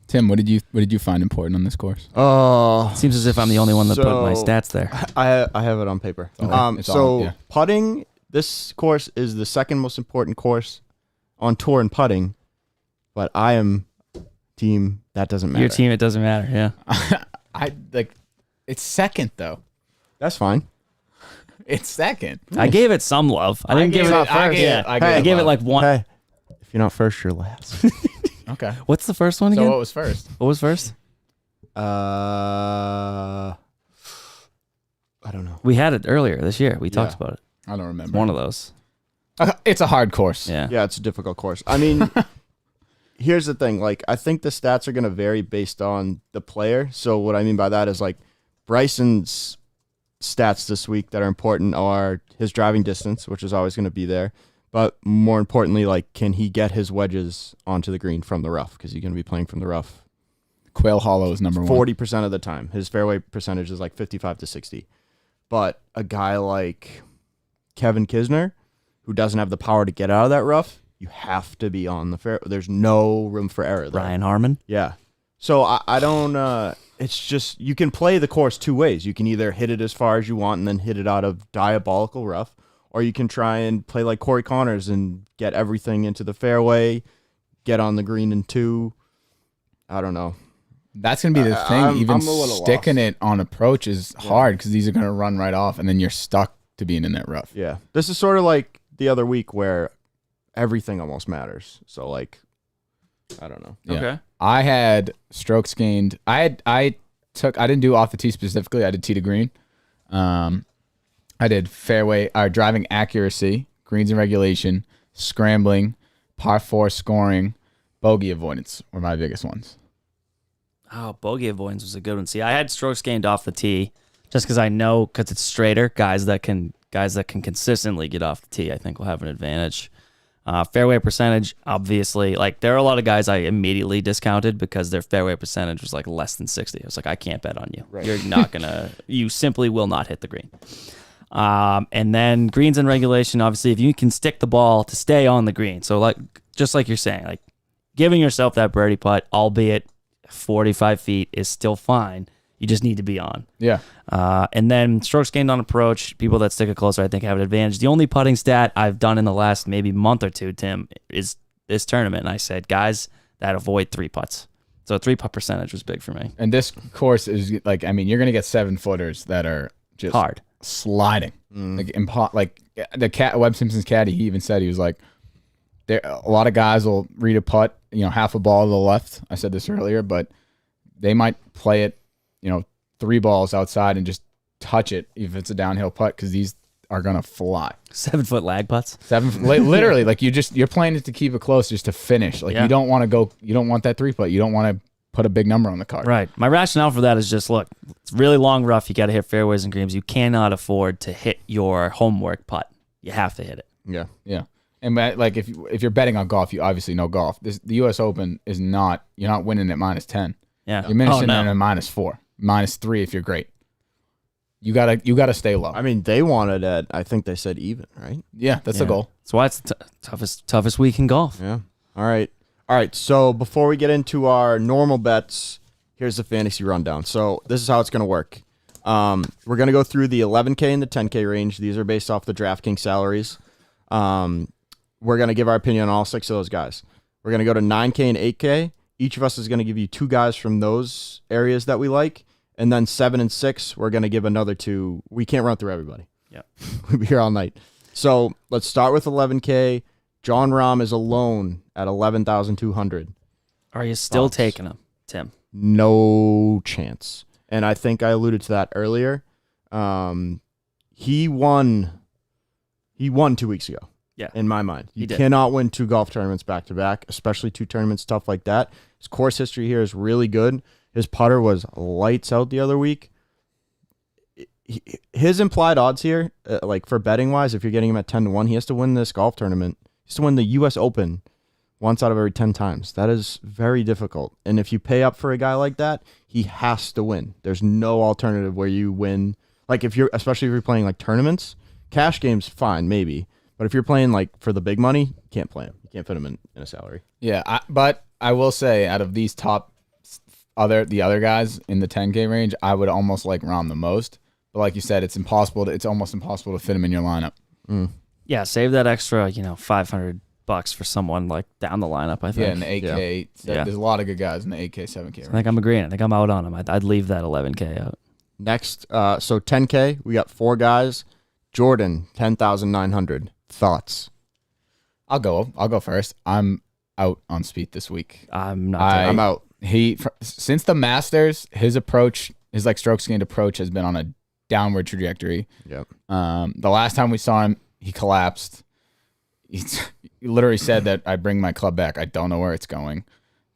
Tim, what did you find important on this course?
Oh,
Seems as if I'm the only one that put my stats there.
I have it on paper.
It's all, yeah.
Putting, this course is the second most important course on tour in putting, but I am team that doesn't matter.
Your team, it doesn't matter. Yeah.
It's second though.
That's fine.
It's second.
I gave it some love. I didn't give it
first.
I gave it like one.
Hey, if you're not first, you're last.
Okay.
What's the first one
So
again?
what was first?
What was first?
I don't know.
We had it earlier this year. We talked about it.
I don't remember.
It's one of those.
It's a hard course.
Yeah.
Yeah, it's a difficult course. I mean, here's the thing. Like, I think the stats are going to vary based on the player. So what I mean by that is, like, Bryson's stats this week that are important are his driving distance, which is always going to be there. But more importantly, like, can he get his wedges onto the green from the rough? Because he's going to be playing from the rough
Quail Hollow is number
40% of the time. His fairway percentage is like 55 to 60. But a guy like Kevin Kisner, who doesn't have the power to get out of that rough, you have to be on the fair. There's no room for error there.
Ryan Harmon.
Yeah. So I don't, it's just, you can play the course two ways. You can either hit it as far as you want and then hit it out of diabolical rough, or you can try and play like Corey Connors and get everything into the fairway, get on the green in two. I don't know.
That's going to be the thing.
I'm
Even
a little
sticking
lost.
it on approach is hard because these are going to run right off, and then you're stuck to being in that rough.
Yeah. This is sort of like the other week where everything almost matters. So, like, I don't know.
Yeah.
Okay.
I had strokes gained. I didn't do off the tee specifically. I did tee to green. I did fairway driving accuracy, greens and regulation, scrambling, par 4 scoring, bogey avoidance were my biggest ones.
Oh, bogey avoidance was a good one. See, I had strokes gained off the tee just because I know because it's straighter. Guys that can consistently get off the tee, I think will have an advantage. Fairway percentage, obviously, like there are a lot of guys I immediately discounted because their fairway percentage was like less than 60. I was like, I can't bet on you.
Right.
You're not gonna. You simply will not hit the green. And then greens and regulation, obviously, if you can stick the ball to stay on the green. So like, just like you're saying, like giving yourself that birdie putt, albeit 45 feet, is still fine. You just need to be on.
Yeah.
And then strokes gained on approach, people that stick it closer, I think, have an advantage. The only putting stat I've done in the last maybe month or two, Tim, is this tournament. And I said, guys that avoid 3 putts. So 3-putt percentage was big for me.
And this course is like, I mean, you're going to get 7-footers that are just
Hard.
sliding. Like Webb Simpson's caddy, he even said, he was like, a lot of guys will read a putt, half a ball to the left. I said this earlier, but they might play it, 3 balls outside and just touch it if it's a downhill putt because these are gonna fly.
7-foot lag putts.
Literally, like you're playing it to keep it close, just to finish. Like you don't want to go. You don't want that 3-putt. You don't want to put a big number on the card.
Right. My rationale for that is just look. It's really long rough. You got to hit fairways and greens. You cannot afford to hit your homework putt. You have to hit it.
Yeah.
Yeah. And like if you're betting on golf, you obviously know golf. The U.S. Open is not. You're not winning at -10.
Yeah.
You're finishing in at -4, -3 if you're great. You gotta stay low.
I mean, they wanted at, I think they said even, right?
Yeah, that's the goal.
That's why it's the toughest week in golf.
Yeah. All right. So before we get into our normal bets, here's the fantasy rundown. So this is how it's going to work. We're going to go through the 11K and the 10K range. These are based off the DraftKings salaries. We're going to give our opinion on all 6 of those guys. We're going to go to 9K and 8K. Each of us is going to give you 2 guys from those areas that we like. And then 7 and 6, we're going to give another 2. We can't run through everybody.
Yeah.
We'll be here all night. So let's start with 11K. John Rahm is alone at 11,200.
Are you still taking him, Tim?
No chance. And I think I alluded to that earlier. He won 2 weeks ago.
Yeah.
In my mind. You
did.
cannot win 2 golf tournaments back to back, especially 2 tournaments, stuff like that. His course history here is really good. His putter was lights out the other week. His implied odds here, like for betting wise, if you're getting him at 10-1, he has to win this golf tournament. He has to win the U.S. Open once out of every 10 times. That is very difficult. And if you pay up for a guy like that, he has to win. There's no alternative where you win. Like especially if you're playing like tournaments, cash games, fine, maybe. But if you're playing like for the big money, you can't play him. You can't fit him in a salary.
Yeah, but I will say, out of these the other guys in the 10K range, I would almost like Rahm the most. But like you said, it's almost impossible to fit him in your lineup.
Yeah, save that extra, $500 for someone like down the lineup, I think.
Yeah, in the 8K.
Yeah.
There's a lot of good guys in the 8K, 7K range.
I think I'm agreeing. I think I'm out on him. I'd leave that 11K out.
Next, so 10K, we got 4 guys. Jordan, 10,900. Thoughts?
I'll go first. I'm out on Spieth this week.
I'm out.
Since the Masters, his approach, his like strokes gained approach has been on a downward trajectory.
Yep.
The last time we saw him, he collapsed. He literally said that I bring my club back. I don't know where it's going.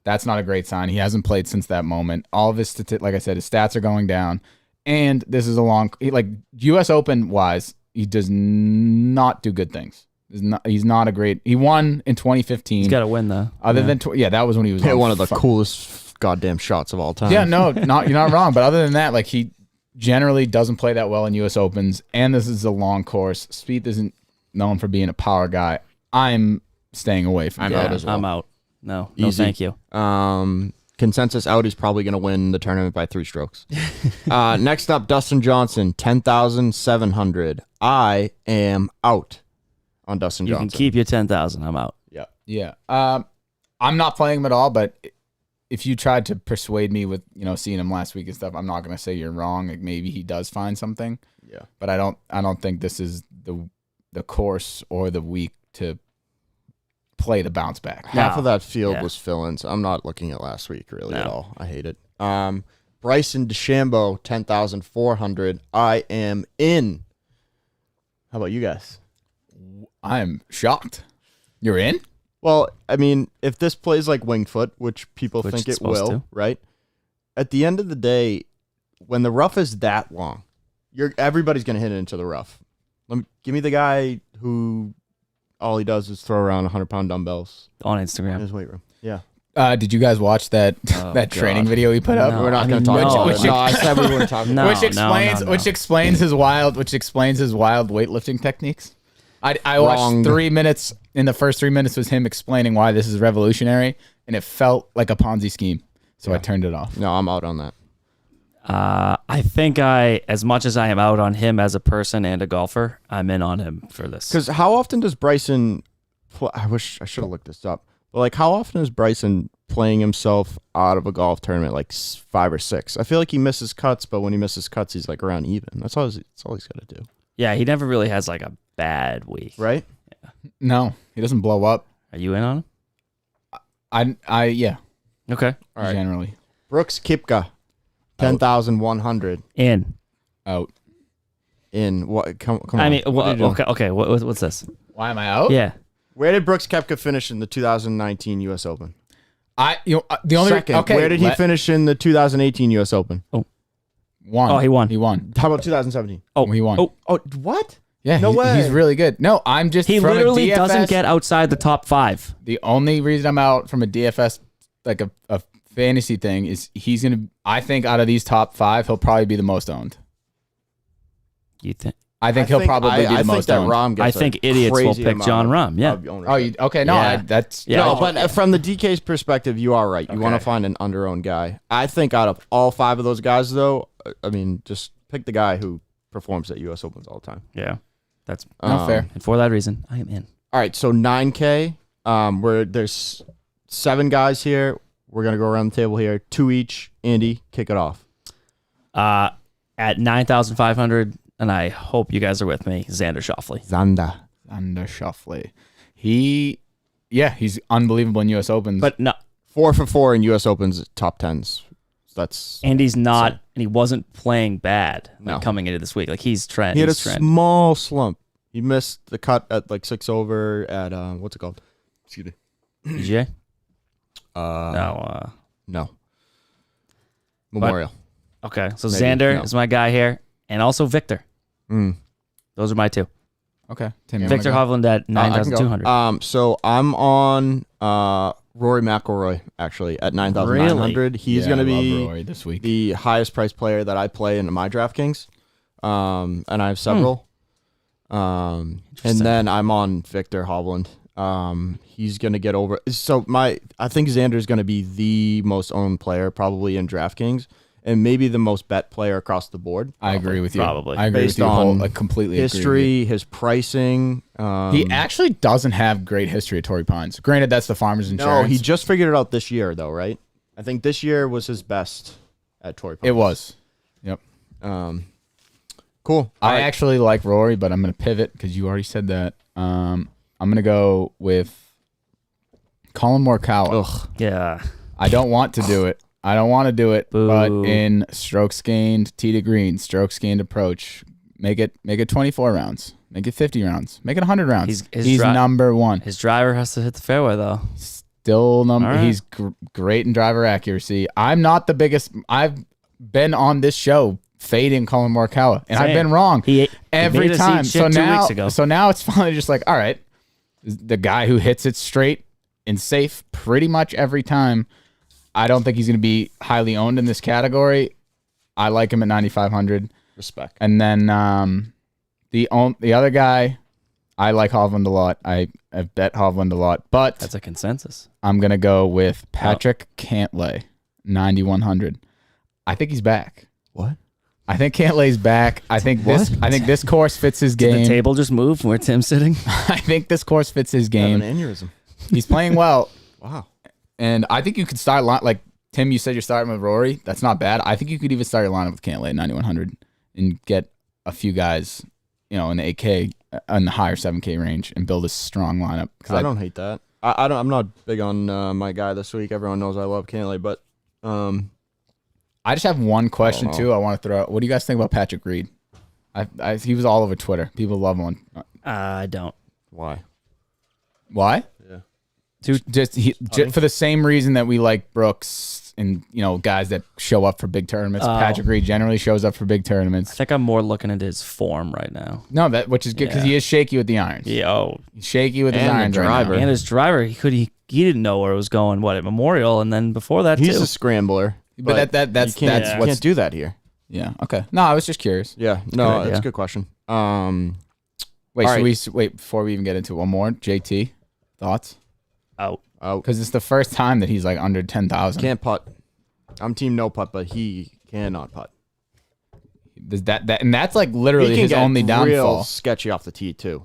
That's not a great sign. He hasn't played since that moment. All of his like I said, his stats are going down. And this is U.S. Open wise, he does not do good things. He's not a great. He won in 2015.
He's got to win though.
That was when he was
hit one of the coolest goddamn shots of all time.
Yeah, no, you're not wrong. But other than that, like he generally doesn't play that well in U.S. Opens, and this is a long course. Spieth isn't known for being a power guy. I'm staying away from.
I'm out as well.
I'm out. No,
Easy.
thank you.
Consensus out. He's probably going to win the tournament by 3 strokes. Next up, Dustin Johnson, 10,700. I am out on Dustin
You
Johnson.
can keep your 10,000. I'm out.
Yeah. I'm not playing him at all, but if you tried to persuade me with, seeing him last week and stuff, I'm not going to say you're wrong. Like maybe he does find something.
Yeah.
But I don't think this is the course or the week to play the bounce back.
Half of that field was fill-ins. I'm not looking at last week really at all. I hate it. Bryson DeChambeau, 10,400. I am in. How about you guys?
I'm shocked. You're in?
Well, I mean, if this plays like Winged Foot, which people
Which
think
it's
it will,
supposed to.
right? At the end of the day, when the rough is that long, everybody's going to hit it into the rough. Give me the guy who all he does is throw around 100-pound dumbbells
On
in
Instagram.
his weight room. Yeah.
Did you guys watch that training video he put up?
No.
We're not going to talk about it. No, I said we wouldn't talk about
No.
it.
Which explains his wild weightlifting techniques. I watched 3 minutes. In the first 3 minutes was him explaining why this is revolutionary, and it felt like a Ponzi scheme. So I turned it off.
No, I'm out on that.
I think as much as I am out on him as a person and a golfer, I'm in on him for this.
Because how often does Bryson I wish I should have looked this up. But like, how often is Bryson playing himself out of a golf tournament? Like 5 or 6. I feel like he misses cuts, but when he misses cuts, he's like around even. That's all he's got to do.
Yeah, he never really has like a bad week.
Right?
No, he doesn't blow up.
Are you in on him?
Yeah.
Okay.
All right.
Generally.
Brooks Koepka, 10,100.
In.
Out.
in what? Come on.
I mean,
What are you doing?
okay. What's this?
Why am I out?
Yeah.
Where did Brooks Koepka finish in the 2019 U.S. Open?
The only
Second.
okay.
Where did he finish in the 2018 U.S. Open?
Won.
Oh, he won.
He won.
How about 2017?
Oh, he won.
Oh, what?
Yeah,
No way.
He's really good. No, I'm just
He
from a
literally
DFS,
doesn't get outside the top 5.
The only reason I'm out from a DFS, like a fantasy thing, is he's gonna. I think out of these top 5, he'll probably be the most owned.
You think?
I think he'll probably be the most
that
owned.
Rahm gets
I think
a
idiots will
crazy
pick
amount
John
of-
Rahm. Yeah.
of ownership.
Oh, okay. No,
Yeah.
that's
Yeah.
No, but from the DK's perspective, you are right. You want to
Okay.
find an under-owned guy. I think out of all 5 of those guys, though, I mean, just pick the guy who performs at U.S. Opens all the time.
Yeah. That's
not fair.
and for that reason, I am in.
All right, so 9K, where there's 7 guys here. We're going to go around the table here. 2 each. Andy, kick it off.
At 9,500, and I hope you guys are with me, Xander Schauffele.
Zanda.
under Schauffele. He's unbelievable in U.S. Opens.
But no,
4 for 4 in U.S. Opens, top 10s. That's
Andy's not, and he wasn't playing bad
No.
coming into this week. Like he's trend.
he had a
He's trend.
small slump. He missed the cut at like 6 over at what's it called? Excuse me.
PGA?
No.
No.
Memorial.
Okay, so
Maybe,
Xander
no.
is my guy here, and also Victor.
Mm.
Those are my 2.
okay, Tim,
Victor Hovland at 9,200.
So I'm on Rory McIlroy actually at 9,900. He's going to be
Rory this week.
the highest priced player that I play in my DraftKings, and I have several. And then I'm on Victor Hovland. He's going to get over. So I think Xander is going to be the most owned player probably in DraftKings, and maybe the most bet player across the board.
I agree with you.
Probably.
I agree
Based
with you.
on
Completely agree with
history, his pricing.
you. He actually doesn't have great history at Torrey Pines. Granted, that's the Farmers
No,
Insurance.
he just figured it out this year, though, right? I think this year was his best at Torrey Pines.
It was. Yep.
Cool.
I actually like Rory, but I'm going to pivot because you already said that. I'm going to go with Colin Morikawa.
Ugh.
Yeah.
I don't want to do it.
Boo.
But in strokes gained tee to green, strokes gained approach, make it 24 rounds, make it 50 rounds, make it 100 rounds. He's number 1.
His driver has to hit the fairway, though.
Still number.
All right.
He's great in driver accuracy. I'm not the biggest. I've been on this show fading Colin Morikawa, and I've
Same.
been wrong
He
every
made us
time.
eat
So
shit 2
now,
weeks ago.
so now it's finally just like, all right, the guy who hits it straight and safe pretty much every time. I don't think he's going to be highly owned in this category. I like him at 9,500.
Respect.
And then the other guy, I like Hovland a lot. I've bet Hovland a lot, but
That's a consensus.
I'm going to go with Patrick Cantlay, 9,100. I think he's back.
What?
I think Cantlay's back. I think this course fits his
Did
game.
the table just move from where Tim's sitting?
I think this course fits his
I have
game.
an aneurysm.
He's playing well.
Wow.
And I think you could start like Tim. You said you're starting with Rory. That's not bad. I think you could even start your lineup with Cantlay at 9,100 and get a few guys, in the 8K, in the higher 7K range, and build a strong lineup.
I don't hate that. I'm not big on my guy this week. Everyone knows I love Cantlay, but
I just have one question
know.
too. I want to throw out. What do you guys think about Patrick Reed? He was all over Twitter. People love him.
I don't.
why?
Why?
Yeah.
Just for the same reason that we like Brooks and guys that show up for big tournaments.
Oh.
Patrick Reed generally shows up for big
I
tournaments.
think I'm more looking at his form right now.
No, which is good because
Yeah.
he is shaky with the irons.
Yeah,
He's shaky with his
And the
irons right
driver.
now.
and his driver, he didn't know where it was going. What at Memorial, and then before that
He's
too.
a scrambler.
But that's
you can't,
that's
you
what's
can't do that here.
yeah. Okay. No, I was just curious.
Yeah. No,
idea.
that's a good question.
Wait,
All
should
right.
we wait before we even get into it? One more. JT, thoughts?
out.
Because it's the first time that he's like under 10,000.
Can't putt. I'm team no putt, but he cannot putt.
Does that and that's like literally
He can
his
get
only
real
downfall.
sketchy off the tee too.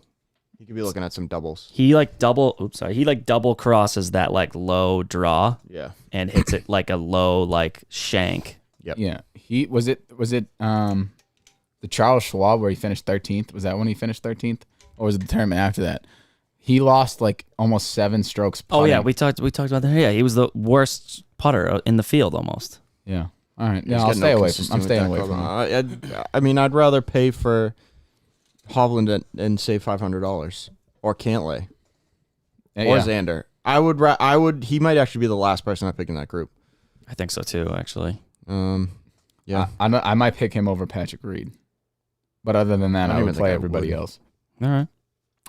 You could be looking at some doubles.
He double crosses that like low draw
Yeah.
and hits it like a low like shank.
Yep.
Yeah. He was it the Charles Schwab where he finished 13th? Was that when he finished 13th? Or was it the tournament after that? He lost like almost 7 strokes putting.
Oh yeah, we talked about that. Yeah, he was the worst putter in the field almost.
Yeah. All right.
He's
Yeah, I'll
got no
stay away from
consistency
I'm
with
staying
that
away
club.
from him.
I mean, I'd rather pay for Hovland and save $500 or Cantlay or
Yeah.
Xander. He might actually be the last person I pick in that group.
I think so too, actually.
Yeah.
I might pick him over Patrick Reed. But other than that,
I don't
I
even
would
think
play
I
everybody
would.
else.
All right.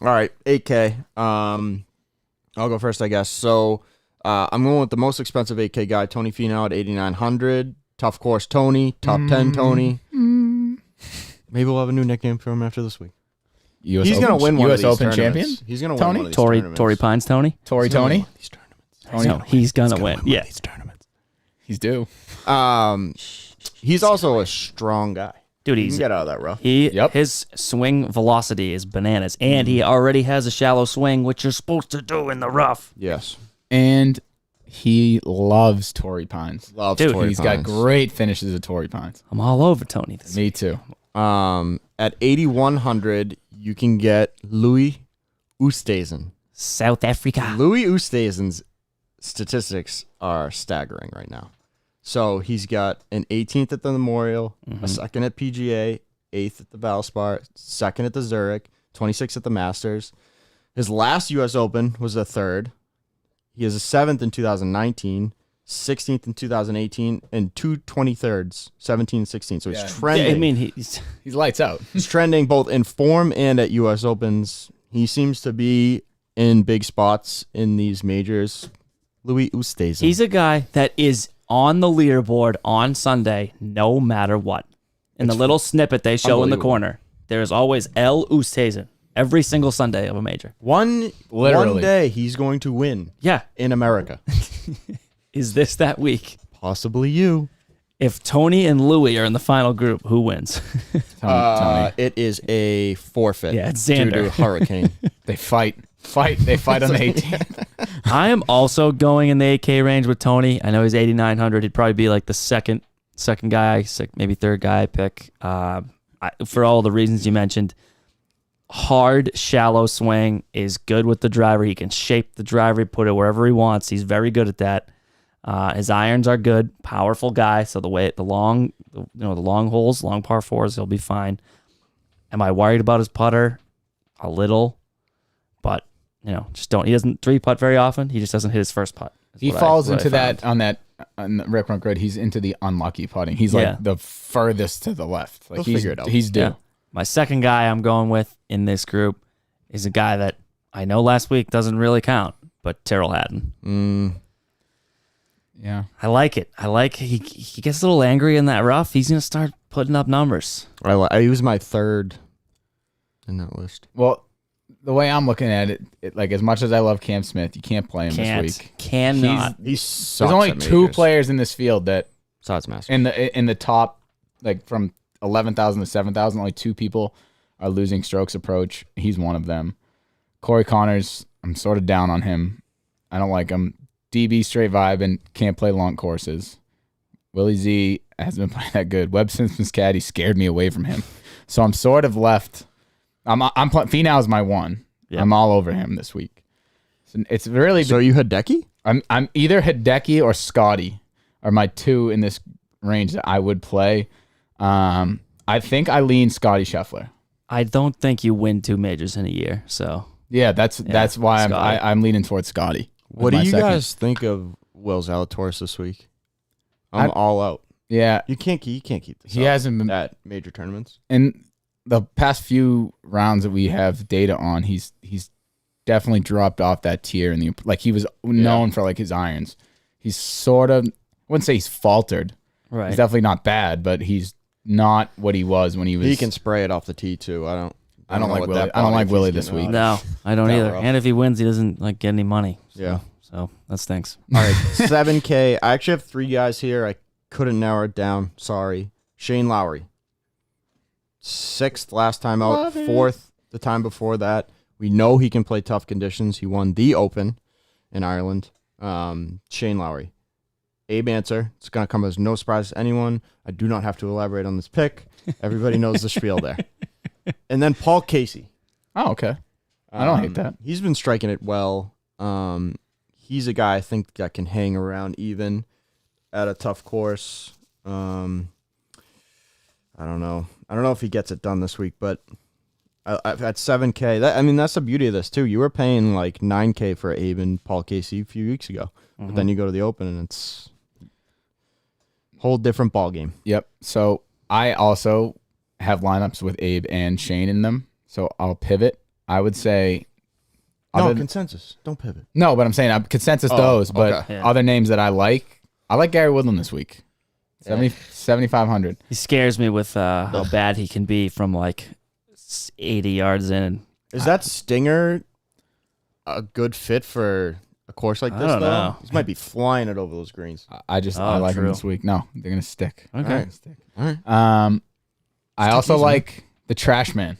All right, 8K. I'll go first, I guess. So I'm going with the most expensive 8K guy, Tony Finau at 8,900. Tough course, Tony. Top 10, Tony. Maybe we'll have a new nickname for him after this week. He's going to win one of
US
these
Open
tournaments.
champion?
He's going to win
Tony?
one of these
Torrey
tournaments.
Pines, Tony.
Torrey Tony?
These tournaments.
No, he's gonna win. Yeah.
These tournaments.
He's due.
He's also a strong guy.
Dude,
He can
he's
get out of that rough.
Yep.
his swing velocity is bananas, and he already has a shallow swing, which you're supposed to do in the rough.
Yes.
And he loves Torrey Pines.
Loves
Dude,
Torrey
He's got
Pines.
great finishes at Torrey Pines.
I'm all over Tony. This
Me too.
At 8,100, you can get Louis Oosthuizen.
South Africa.
Louis Oosthuizen's statistics are staggering right now. So he's got an 18th at the Memorial, a second at PGA, 8th at the Valspar, second at the Zurich, 26th at the Masters. His last U.S. Open was a third. He has a 7th in 2019, 16th in 2018, and two 23rds, 17 and 16. So he's
Yeah.
trending.
Yeah, I mean, he's
He's lights out.
He's trending both in form and at U.S. Opens. He seems to be in big spots in these majors. Louis Oosthuizen.
he's a guy that is on the leaderboard on Sunday, no matter what. In the little snippet they show in the
unbelievable.
corner, there is always L. Oosthuizen every single Sunday of a major.
one
Literally.
day he's going to win
Yeah.
in America.
Is this that week?
Possibly you.
If Tony and Louis are in the final group, who wins?
Tony.
It is a forfeit.
Yeah, it's
due
Xander.
to Hurricane.
They fight. They fight on the 18th.
I am also going in the 8K range with Tony. I know he's 8,900. He'd probably be like the second guy, maybe third guy I pick. For all the reasons you mentioned, hard, shallow swing is good with the driver. He can shape the driver, put it wherever he wants. He's very good at that. His irons are good, powerful guy. So the long holes, long par fours, he'll be fine. Am I worried about his putter? A little, but just don't. He doesn't three putt very often. He just doesn't hit his first putt.
He falls into that on the Rick Run grid. He's into the unlucky putting. He's
Yeah.
like the furthest to the left. Like
He'll figure it out.
He's due.
Yeah. My second guy I'm going with in this group is a guy that I know last week doesn't really count, but Tyrrell Hatton.
Yeah.
I like it. He gets a little angry in that rough. He's gonna start putting up numbers.
He was my third in that list.
Well, the way I'm looking at it, like as much as I love Cam Smith, you can't play him this week.
Cannot.
He sucks
There's only
at
two
majors.
players in this field that
Besides Masters.
in the top, like from 11,000 to 7,000, only two people are losing strokes approach. He's one of them. Corey Connors, I'm sort of down on him. I don't like him. DB straight vibe and can't play long courses. Willie Z hasn't been playing that good. Webb Simpson's caddy scared me away from him, so I'm sort of left. I'm Finau is my one.
Yeah.
I'm all over him this week. So it's really
So you had Decky?
I'm either Hideki or Scotty are my two in this range that I would play. I think I lean Scotty Scheffler.
I don't think you win two majors in a year. So
Yeah, that's why
Scotty.
I'm leaning towards Scotty.
What do
My
you
second.
guys think of Will Zalatoris this week? I'm all out.
Yeah,
You can't keep this
he
up
hasn't been
at major tournaments.
in the past few rounds that we have data on. He's definitely dropped off that tier, and like he was known for like his irons. He's sort of, I wouldn't say he's faltered.
right.
He's definitely not bad, but he's not what he was when he was.
He can spray it off the tee too. I don't
I don't
know
like
what
Willie.
that
I don't
body,
like
if
Willie
he's
this
getting
week.
No, I don't
That
either.
rough.
And if he wins, he doesn't like get any money.
Yeah.
So that stinks.
All right, 7K. I actually have three guys here. I couldn't narrow it down. Sorry. Shane Lowry. 6th last time out. 4th the time before that. We know he can play tough conditions. He won the Open in Ireland. Shane Lowry. Abe answer. It's going to come as no surprise to anyone. I do not have to elaborate on this pick. Everybody knows the spiel there. And then Paul Casey.
Oh, okay. I don't hate that.
He's been striking it well. He's a guy I think that can hang around even at a tough course. I don't know. I don't know if he gets it done this week, but At 7K. That's the beauty of this too. You were paying like 9K for Abe and Paul Casey a few weeks ago, but then you go to the Open and it's a whole different ball game.
Yep. So I also have lineups with Abe and Shane in them. So I'll pivot. I would say.
Consensus. Don't pivot.
No, but I'm saying consensus those. But
okay.
Yeah.
other names that I like Gary Woodland this week. 7,500.
He scares me with how bad he can be from like 80 yards in.
Is that Stinger a good fit for a course like this?
I don't
though?
know.
He might be flying it over those greens.
I like him
true.
this week. No, they're gonna stick.
Okay.
All right.
I also like the Trash Man.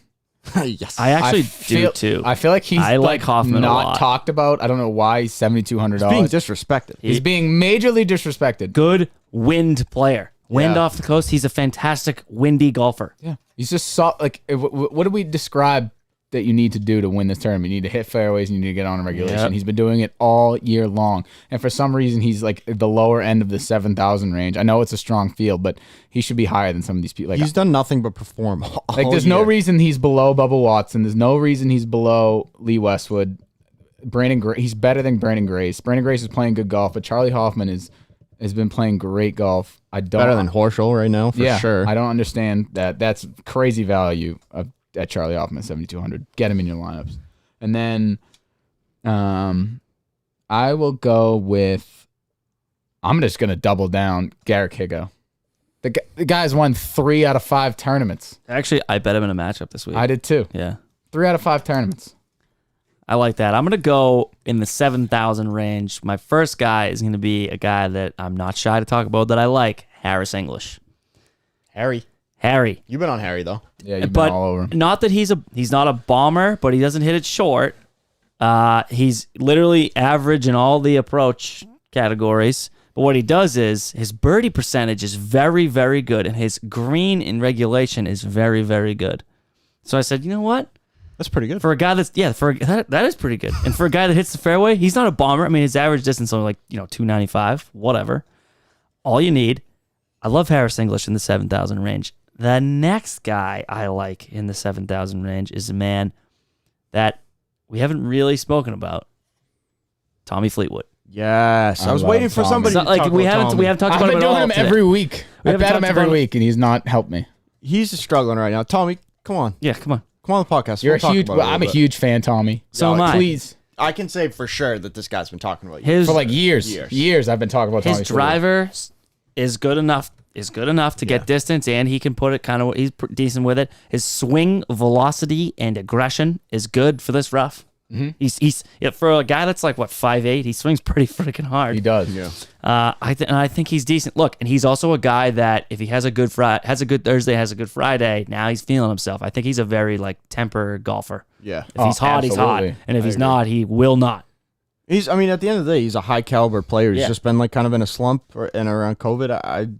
Yes.
I actually
feel,
do too.
I feel like he's
I like Hoffman a
not
lot.
talked about. I don't know why he's $7,200.
being disrespected.
He's being majorly disrespected.
Good wind player. Wind
Yeah.
off the coast. He's a fantastic windy golfer.
Yeah, he's just what do we describe that you need to do to win this tournament? You need to hit fairways and you need to get on a regulation.
Yep.
He's been doing it all year long, and for some reason he's like the lower end of the 7,000 range. I know it's a strong field, but he should be higher than some of these people. Like
He's done nothing but perform.
there's no reason he's below Bubba Watson. There's no reason he's below Lee Westwood. He's better than Brandon Grace. Brandon Grace is playing good golf, but Charlie Hoffman has been playing great golf.
better than Horschel right now for sure.
I don't understand that. That's crazy value at Charlie Hoffman 7,200. Get him in your lineups, and then I will go with. I'm just gonna double down Garrett Higo. The guy's won 3 out of 5 tournaments.
Actually, I bet him in a matchup this week.
I did too.
Yeah.
3 out of 5 tournaments.
I like that. I'm going to go in the 7,000 range. My first guy is going to be a guy that I'm not shy to talk about that I like, Harris English.
Harry. You've been on Harry though.
Yeah, you've been
But
all over him.
not that he's not a bomber, but he doesn't hit it short. He's literally average in all the approach categories. But what he does is his birdie percentage is very, very good, and his green in regulation is very, very good. So I said, you know what?
That's pretty good.
For a guy that is pretty good. And for a guy that hits the fairway, he's not a bomber. I mean, his average distance is only 295, whatever. All you need. I love Harris English in the 7,000 range. The next guy I like in the 7,000 range is a man that we haven't really spoken about, Tommy Fleetwood.
Yes. I was
love
waiting for
Tommy.
somebody
So,
to talk
we
about
haven't
Tommy.
talked
I've
about
been
him at all
doing him
today.
every week. I
haven't
bet him
talked
every
about him.
week, and he's not helped me.
He's struggling right now. Tommy, come on.
Yeah, come on.
Come on the podcast.
You're
We'll talk about it
I'm a
little bit.
huge fan, Tommy.
So am I.
Please.
I can say for sure that this guy's been talking about you.
His
For like years. I've been talking about Tommy
his
Fleetwood.
driver is good enough to get distance, and he can put it he's decent with it. His swing velocity and aggression is good for this rough.
Mm-hmm.
He's for a guy that's like 5'8", he swings pretty freaking hard.
He does.
Yeah.
I think he's decent. Look, and he's also a guy that if he has a good Thursday, has a good Friday, now he's feeling himself. I think he's a very temper golfer.
Yeah.
If he's hot, he's hot,
absolutely.
and if he's not, he will not.
At the end of the day, he's a high caliber player. He's
Yeah.
just been kind of in a slump and around COVID.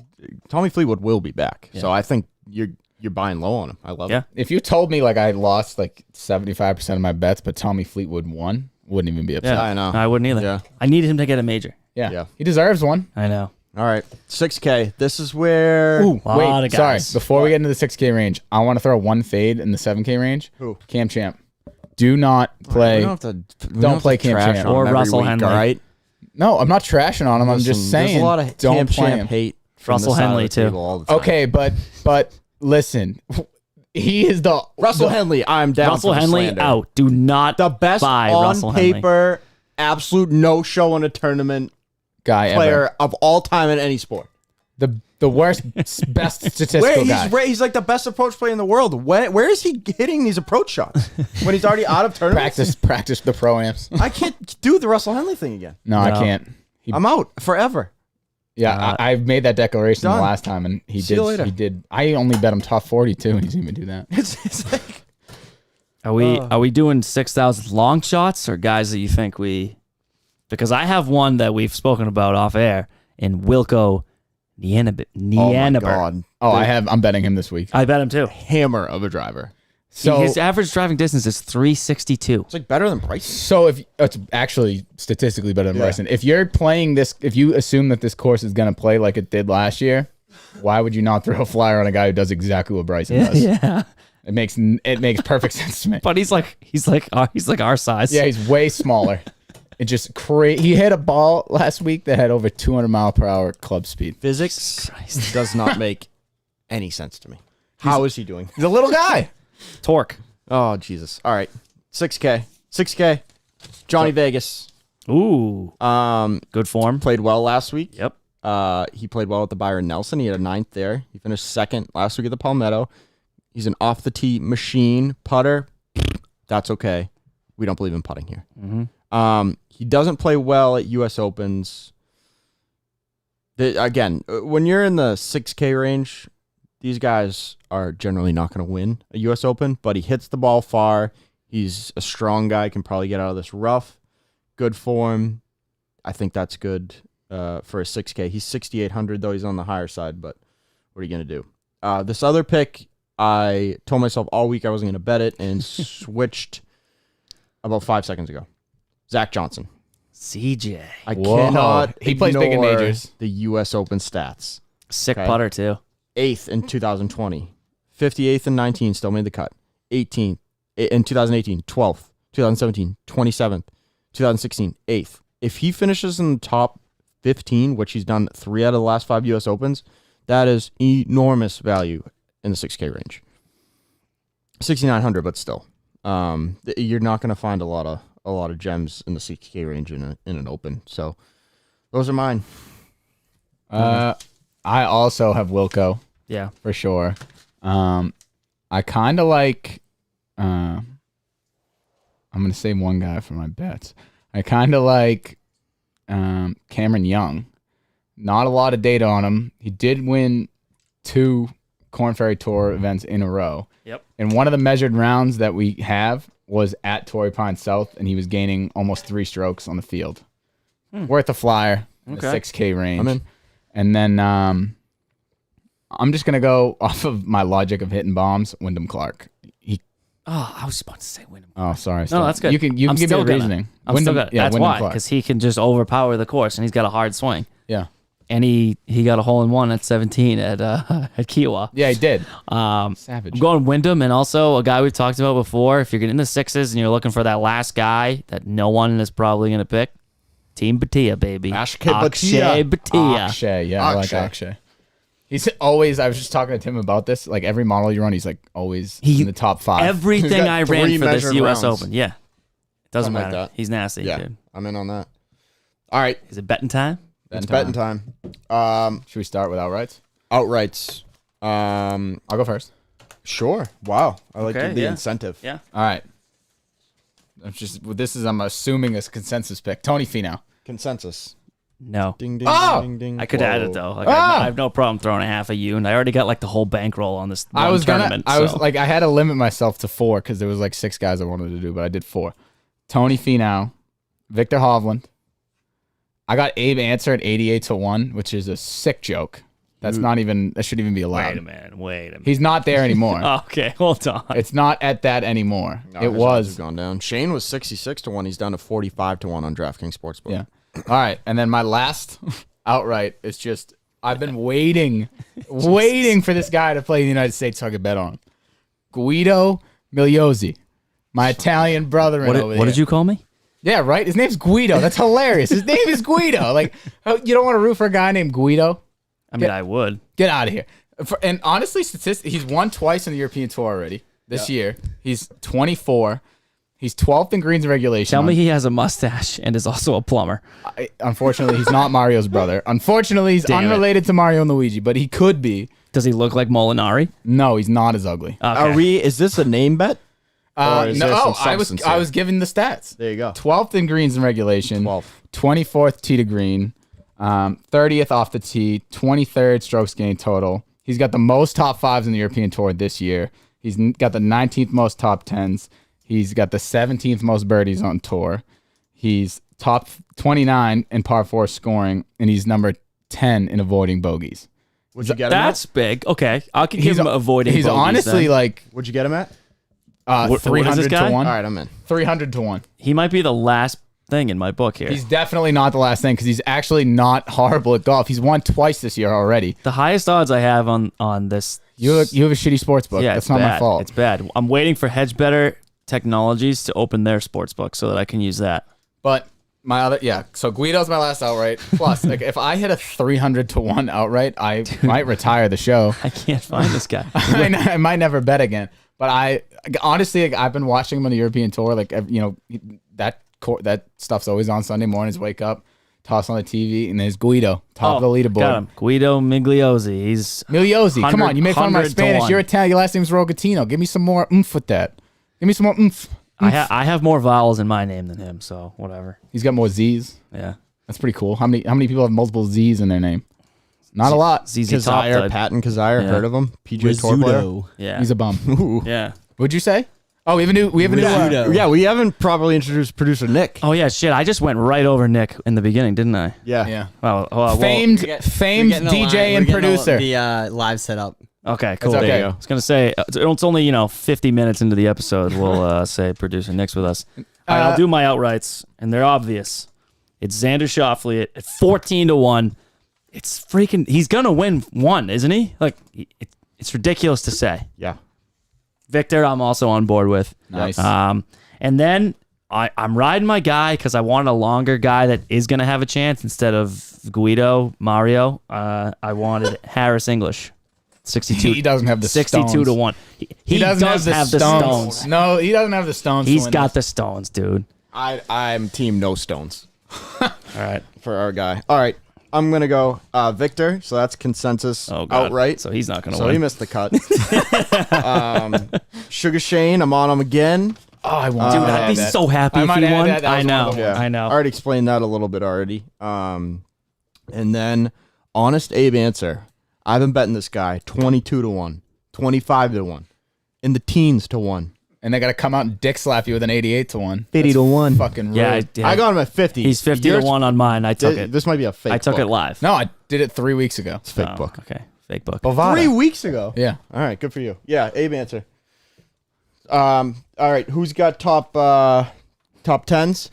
Tommy Fleetwood will be back. So I think you're buying low on him. I love it.
If you told me I lost 75% of my bets, but Tommy Fleetwood won, wouldn't even be upset.
Yeah,
I know.
I wouldn't either.
Yeah.
I needed him to get a major.
Yeah. He deserves one.
I know.
All right. 6K. This is where.
Ooh,
Lot
wait,
of
sorry.
guys.
Before we get into the 6K range, I want to throw one fade in the 7K range.
Who?
Cam Champ. Do not play.
We don't have to,
Don't play Cam
trash
Champ.
on him
Or
every
Russell
week,
Henley.
All right.
No, I'm not trashing on him. I'm
Listen,
just saying.
There's a lot of
don't
Cam
play
Champ
him.
hate from
Russell
the side of
Henley,
the
too.
table all the time.
Okay, but listen, he is the
Russell Henley, I'm down
Russell
for the
Henley
slander.
out. Do not
The best
buy
on
Russell Henley.
paper, absolute no-show in a tournament
guy
player
ever.
of all time in any sport.
The worst, best statistical guy.
He's like the best approach player in the world. Where is he hitting these approach shots when he's already out of tournaments?
Practice the pro-amps.
I can't do the Russell Henley thing again.
No, I can't.
I'm out forever.
Yeah, I made that declaration
done.
the last time, and he
See you later.
He did. I only bet him top 40 too, and he didn't even do that.
It's like
Are we doing 6,000 long shots or guys that you think we? Because I have one that we've spoken about off air in Wilco Nienaber.
oh my god,
Oh, I'm betting him this week.
I bet him too.
hammer of a driver.
So
His average driving distance is 362.
It's like better than Bryson.
So if it's actually statistically better than
Yeah.
Bryson, if you're playing this, if you assume that this course is going to play like it did last year, why would you not throw a flyer on a guy who does exactly what Bryson does?
Yeah.
It makes perfect sense to me.
But he's like our size.
Yeah, he's way smaller. It just He hit a ball last week that had over 200 mile per hour club speed.
Physics does not make any sense to me. How is he doing?
He's a little guy.
Torque.
Oh, Jesus. All right. 6K. Johnny Vegas.
Ooh. Good form.
Played well last week.
Yep.
He played well with the Byron Nelson. He had a 9th there. He finished 2nd last week at the Palmetto. He's an off the tee machine putter. That's okay. We don't believe in putting here.
Mm-hmm.
He doesn't play well at U.S. Opens. Again, when you're in the 6K range, these guys are generally not going to win a U.S. Open, but he hits the ball far. He's a strong guy, can probably get out of this rough. Good form. I think that's good for a 6K. He's 6,800, though. He's on the higher side, but what are you going to do? This other pick, I told myself all week I wasn't going to bet it and switched about 5 seconds ago. Zach Johnson.
CJ.
I cannot
He plays big in
ignore
majors.
the U.S. Open stats.
Sick
Okay.
putter, too.
8th in 2020. 58th in 19, still made the cut. 18th in 2018, 12th. 2017, 27th. 2016, 8th. If he finishes in the top 15, which he's done 3 out of the last 5 U.S. Opens, that is enormous value in the 6K range. 6,900, but still. You're not going to find a lot of gems in the 6K range in an Open. So those are mine.
I also have Wilco
Yeah.
for sure. I kind of like. I'm gonna save one guy for my bets. I kind of like Cameron Young. Not a lot of data on him. He did win 2 Corn Ferry Tour events in a row.
Yep.
And one of the measured rounds that we have was at Torrey Pines South, and he was gaining almost 3 strokes on the field. Worth a flyer in the 6K range.
I'm in.
And then I'm just gonna go off of my logic of hitting bombs. Wyndham Clark.
Oh, I was about to say Wyndham.
Oh, sorry.
No, that's good.
You can give me
still
a
gonna-
reasoning.
I'm still gonna. That's
Wyndham
why,
Clark.
because he can just overpower the course, and he's got a hard swing.
Yeah.
And he got a hole in one at 17 at Kiowa.
Yeah, he did.
Savage.
Savage.
I'm going Wyndham, and also a guy we've talked about before. If you're getting in the 6s and you're looking for that last guy that no one is probably going to pick, Team Batia, baby.
Akshay
Akshay Bhatia.
Akshay. Yeah, I like Akshay. He's always, I was just talking to Tim about this, like every model you run, he's like always in the top 5.
Everything
He's got
I ran
3
for this
measured
U.S.
rounds.
Open. Yeah. It doesn't
Something like
matter.
that.
He's nasty,
Yeah,
dude.
I'm in on that. All right,
Is it betting time?
it's betting time.
Should we start with outrights?
Outrights.
I'll go first.
Sure. Wow. I like
Okay,
the
yeah.
incentive.
Yeah.
All right. I'm assuming a consensus pick. Tony Finau.
Consensus.
No.
Ding ding
Oh!
ding ding.
I could add
Whoa.
it, though. Like,
Oh!
I have no problem throwing a half a U, and I already got like the whole bankroll on this
I was
tournament.
I was
so.
like, I had to limit myself to 4 because there was like 6 guys I wanted to do, but I did 4. Tony Finau, Victor Hovland. I got Abe Answer at 88-1, which is a sick joke. That shouldn't even be allowed.
Wait a minute.
He's not there anymore.
Okay, hold on.
It's not at that anymore.
No,
It
his odds have
was.
gone down. Shane was 66-1. He's down to 45-1 on DraftKings Sportsbook.
Yeah. All right. And then my last outright is just, I've been waiting for this guy to play in the United States so I could bet on him. Guido Migliozzi, my Italian brother over
What did you call me?
Yeah, right? His name's Guido. That's hilarious. His name is Guido. Like, you don't want to root for a guy named Guido?
I mean, I would.
Get out of here. And honestly, he's won twice in the European Tour already this year. He's 24. He's 12th in greens and regulation.
Tell me he has a mustache and is also a plumber.
Unfortunately, he's not Mario's brother. Unfortunately, he's
Damn it.
unrelated to Mario and Luigi, but he could be.
Does he look like Molinari?
No, he's not as ugly.
Okay.
Is this a name bet? Or is there some
I
substance
was
here?
given the stats.
There you go.
12th in greens and regulation.
12th.
24th tee to green. 30th off the tee. 23rd strokes gained total. He's got the most top 5s in the European Tour this year. He's got the 19th most top 10s. He's got the 17th most birdies on tour. He's top 29 in par 4 scoring, and he's number 10 in avoiding bogeys.
Would you get him at?
That's big. Okay. I can give him avoiding
He's
bogeys
honestly
then.
like
Would you get him at?
What is this
300
guy?
to 1.
All right, I'm in.
300 to 1.
He might be the last thing in my book here.
He's definitely not the last thing because he's actually not horrible at golf. He's won twice this year already.
The highest odds I have on this
You have a shitty sports book.
Yeah,
That's
it's
not
bad.
my fault.
It's bad. I'm waiting for Hedge Better Technologies to open their sports book so that I can use that.
But my other, so Guido's my last outright. Plus, like if I hit a 300-1 outright, I might retire the show.
I can't find this guy.
I might never bet again. But I honestly, like, I've been watching him on the European tour. Like, that stuff's always on Sunday mornings. Wake up, toss on the TV, and there's Guido, top of the leaderboard.
Got him. Guido Migliozzi. He's
Migliozzi. Come on, you make fun of my
100 to
Spanish.
1.
You're Italian. Your last name's Rogatino. Give me some more oomph with that. Give me some more oomph.
I have more vowels in my name than him, so whatever.
He's got more Z's.
Yeah.
That's pretty cool. How many people have multiple Z's in their name? Not a lot.
ZZ Top.
Kazire, Patton Kazire, heard of him? PGA Tour player.
Rizzuto.
Yeah.
He's a bum.
Ooh.
Yeah.
What'd you say? Oh, we have a new.
Rizzuto.
Yeah, we haven't properly introduced producer Nick.
Oh yeah, shit. I just went right over Nick in the beginning, didn't I?
Yeah.
Well,
Famed
We're
DJ
getting
and
the
producer.
The live setup.
okay, cool.
okay.
There you go. I was gonna say it's only 50 minutes into the episode. We'll say producer Nick's with us. All right, I'll do my outrights, and they're obvious. It's Xander Schauffele at 14-1. It's freaking. He's gonna win one, isn't he? Like it's ridiculous to say.
Yeah.
Victor, I'm also on board with.
Nice.
And then I'm riding my guy because I wanted a longer guy that is going to have a chance instead of Guido, Mario. I wanted Harris English. 62.
He doesn't have the
62-1. He
doesn't
does have the stones.
No, he doesn't have the stones.
He's got the stones, dude.
I'm team no stones
All right.
for our guy. All right. I'm going to go Victor. So that's consensus
Oh, God.
outright.
So he's not going to
So
win.
he missed the cut. Sugar Shane, I'm on him again.
Oh, I want.
Dude, I'd be so happy
I
if
might
he
add
won.
that. That
I
was one
know.
of the
Yeah.
I know.
I already explained that a little bit already. And then Honest Abe Answer. I've been betting this guy 22-1, 25-1, in the teens to 1.
And they got to come out and dick slap you with an 88-1.
50-1.
Fucking rude.
Yeah,
I got him at 50.
He's 50-1 on mine. I took it.
This might be a fake
I took
book.
it live.
No, I did it 3 weeks ago.
It's a fake
Oh,
book.
Okay. Fake book.
Bovada.
3 weeks ago.
Yeah.
All right, good for you. Yeah, Abe Answer. All right, who's got top 10s?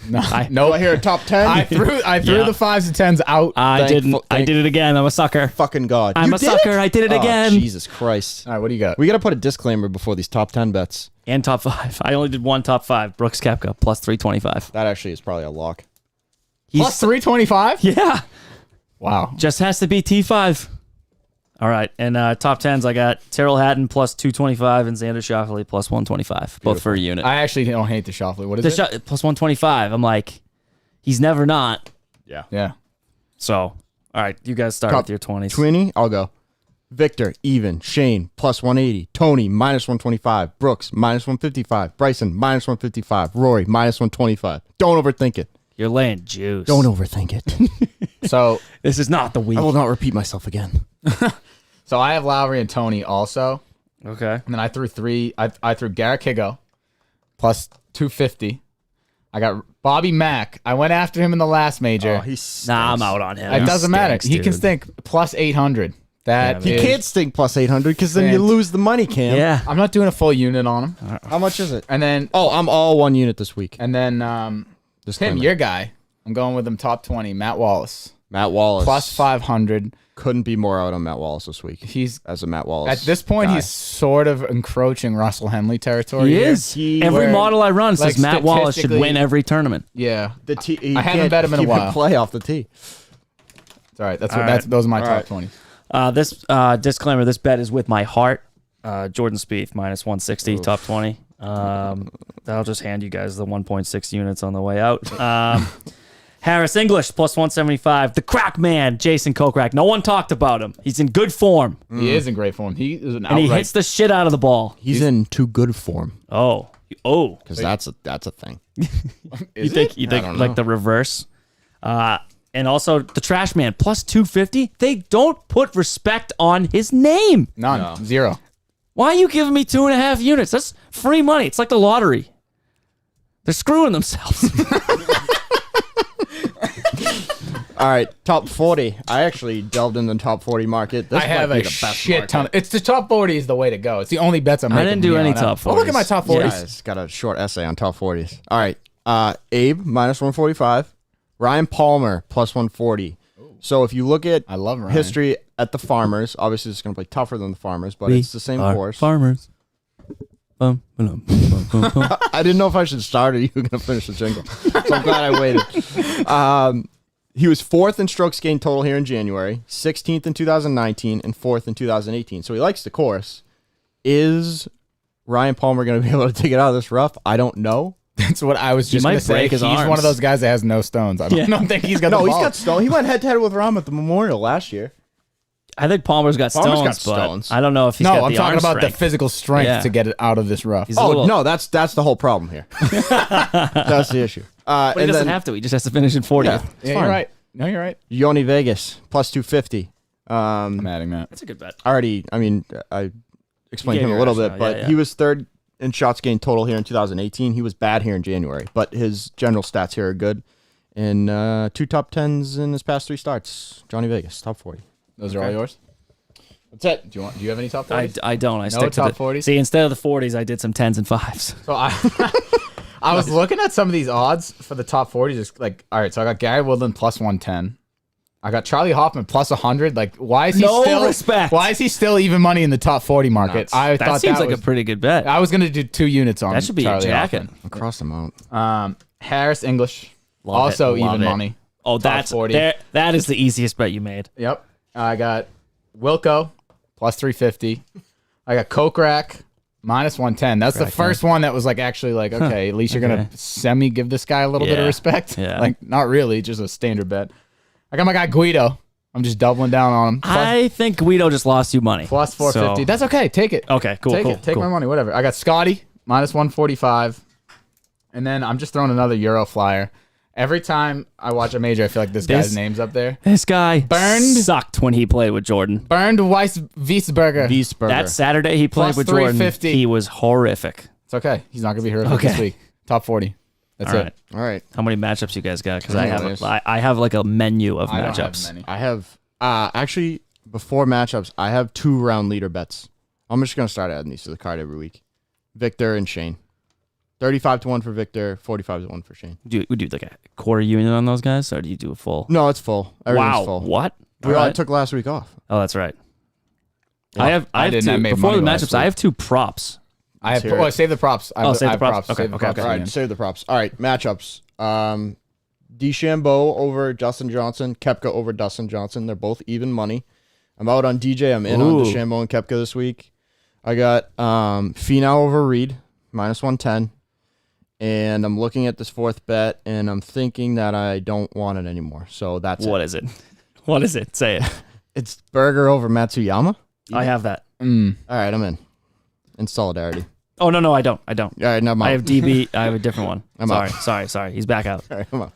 No,
Do I hear a top 10?
I threw
Yeah.
the 5s and 10s out.
I didn't. I did it again. I'm a sucker.
Fucking God.
I'm
You
a
did
sucker.
it?
I did it
Oh,
again.
Jesus Christ.
All right, what do you got?
We got to put a disclaimer before these top 10 bets.
And top 5. I only did one top 5. Brooks Koepka plus 325.
That actually is probably a lock.
Plus 325?
Yeah.
Wow.
Just has to be T5. All right. And top 10s, I got Tyrrell Hatton plus 225 and Xander Schauffele plus 125. Both for a unit.
I actually don't hate the Schauffele. What is it?
Plus 125. I'm like, he's never not.
Yeah.
So, all right. You guys start
Top
with your 20s.
20, I'll go. Victor, even. Shane, plus 180. Tony, minus 125. Brooks, minus 155. Bryson, minus 155. Rory, minus 125. Don't overthink it.
You're laying juice.
Don't overthink it.
So
This is not the week.
I will not repeat myself again.
so I have Lowry and Tony also.
Okay.
And then I threw I threw Garrett Higo plus 250. I got Bobby Mack. I went after him in the last major.
Nah, I'm out on him.
It doesn't matter.
Stinks,
He can
dude.
stink plus 800. That
Yeah,
You
is-
can't stink plus 800 because then you
Man.
lose the money, Cam.
Yeah.
I'm not doing a full unit on him.
How much is it?
And then
Oh, I'm all one unit this week.
Tim,
Disclaimer.
your guy. I'm going with him top 20. Matt Wallace
Matt Wallace.
plus 500.
Couldn't be more out on Matt Wallace this week.
He's
As a Matt Wallace.
at this point
guy.
he's sort of encroaching Russell Henley territory.
He
here.
is. Every
where,
model I run
like,
says Matt Wallace should
statistically-
win every tournament.
Yeah.
The tee. He
I haven't
can't
bet him in a
keep
while.
Play off the tee.
It's all right.
All right.
Those are my
All
top
right.
20.
This disclaimer: this bet is with my heart. Jordan Spieth minus 160, top 20. I'll just hand you guys the 1.6 units on the way out. Harris English plus 175. The crack man, Jason Kokrak. No one talked about him. He's in good form,
He is in great form. He is an
and he
outright.
hits the shit out of the ball.
He's in too good form
Oh,
because that's a thing.
you think
I don't
like
know.
the reverse? And also the trash man plus 250. They don't put respect on his name.
None. Zero.
Why are you giving me 2.5 units? That's free money. It's like the lottery. They're screwing themselves.
All right, top 40. I actually delved in the top 40 market. This
I have
might be
a
the best
shit
market.
ton. It's the top 40 is the way to go. It's the only bets I'm making.
didn't do
from
any
here on out.
top
Oh, look at my
40s.
top 40s.
Yeah.
Guys, got a short essay on top 40s. All right, Abe minus 145. Ryan Palmer plus 140. So if you look at
I love Ryan.
history at the Farmers, obviously it's going to play tougher than the Farmers, but it's the same course.
Farmers.
I didn't know if I should start or you were going to finish the jingle. So I'm glad I waited. He was 4th in strokes gained total here in January, 16th in 2019, and 4th in 2018. So he likes the course. Is Ryan Palmer going to be able to take it out of this rough? I don't know.
That's what I was just
might
going to say.
break his
He's one
arms.
of those guys that has no stones. I don't think he's got
No,
the
he's
ball.
got stone. He went head-to-head with Rahm at the Memorial last year.
I think Palmer's got
Palmer's
stones,
got
but
stones.
I don't know if he's got
No, I'm
the
talking
arm
about
strength.
the physical strength
Yeah.
to get it out of this rough.
He's a
Oh,
little-
no, that's the whole problem here. That's the issue.
But he doesn't have to. He just has to finish in 40th.
Yeah,
Yeah, you're right. No, you're right.
Yoni Vegas, plus 250.
I'm adding that.
That's a good bet.
I explained
gave
him a
your
little bit,
rationale.
but
Yeah.
he was 3rd in shots gained total here in 2018. He was bad here in January, but his general stats here are good. And 2 top 10s in his past 3 starts. Johnny Vegas, top 40.
Those are all yours?
That's it.
Do you have any top 40s?
I don't. I stick to
top
the
40s?
See, instead of the 40s, I did some 10s and 5s.
So I was looking at some of these odds for the top 40. Just like, all right, so I got Gary Woodland plus 110. I got Charlie Hoffman plus 100. Like, why is he
No
still
respect.
Why is he still even money in the top 40 market? I
That
thought
seems like
was,
a pretty good bet.
I was gonna do 2 units on
That should be
Charlie
a jacket.
Hoffman.
Across the mount.
Harris English,
Love
also
it, love
even
it.
money.
Oh,
Top
that's
40.
that is the easiest bet you made.
Yep. I got Wilco plus 350. I got Kokrak minus 110. That's the first one that was like actually like, okay, at least you're gonna semi give this guy a little bit of
Yeah.
respect.
Yeah.
Like not really, just a standard bet. I got my guy Guido. I'm just doubling down on him.
I think Guido just lost you money.
Plus 450.
So-
That's okay. Take it.
Okay, cool,
Take
cool,
it. Take
cool.
my money. Whatever. I got Scotty minus 145. And then I'm just throwing another Euro flyer. Every time I watch a major, I feel like this guy's name's up there.
This guy
Burned.
sucked when he played with Jordan.
Bernd Wiesberger.
Wiesberger.
That Saturday he played
Plus
with Jordan,
350.
he was horrific.
It's okay. He's not gonna be horrific this
Okay.
week. Top 40. That's
All
it.
right.
All right.
How many matchups you guys got? Because I
Anyways.
have like a menu of
I don't have
matchups.
many.
I have, actually, before matchups, I have 2 round leader bets. I'm just going to start adding these to the card every week. Victor and Shane. 35-1 for Victor, 45-1 for Shane.
We do like a quarter unit on those guys, or do you do a full?
No, it's full. Everything's
Wow,
full.
what?
We
All
all
right.
took last week off.
Oh, that's right. I have
didn't. I
two,
made
before the
money last
matchups. I
week.
have 2 props.
I have.
hear
Oh,
it.
save the props. I have,
save
I have
the props.
Save
Okay,
the
okay,
props
okay.
All
again.
right, save the props. All right, matchups. DeChambeau over Dustin Johnson. Koepka over Dustin Johnson. They're both even money. I'm out on DJ. I'm in on
Ooh.
DeChambeau and Koepka this week. I got Finau over Reed, minus 110. And I'm looking at this 4th bet, and I'm thinking that I don't want it anymore. So that's
What
it.
is it? What is it? Say it.
It's Berger over Matsuyama.
I have that.
All right, I'm in solidarity.
Oh no, I don't.
All right, now
I have DB. I have a different one.
I'm
Sorry. He's back out.
All right, come on.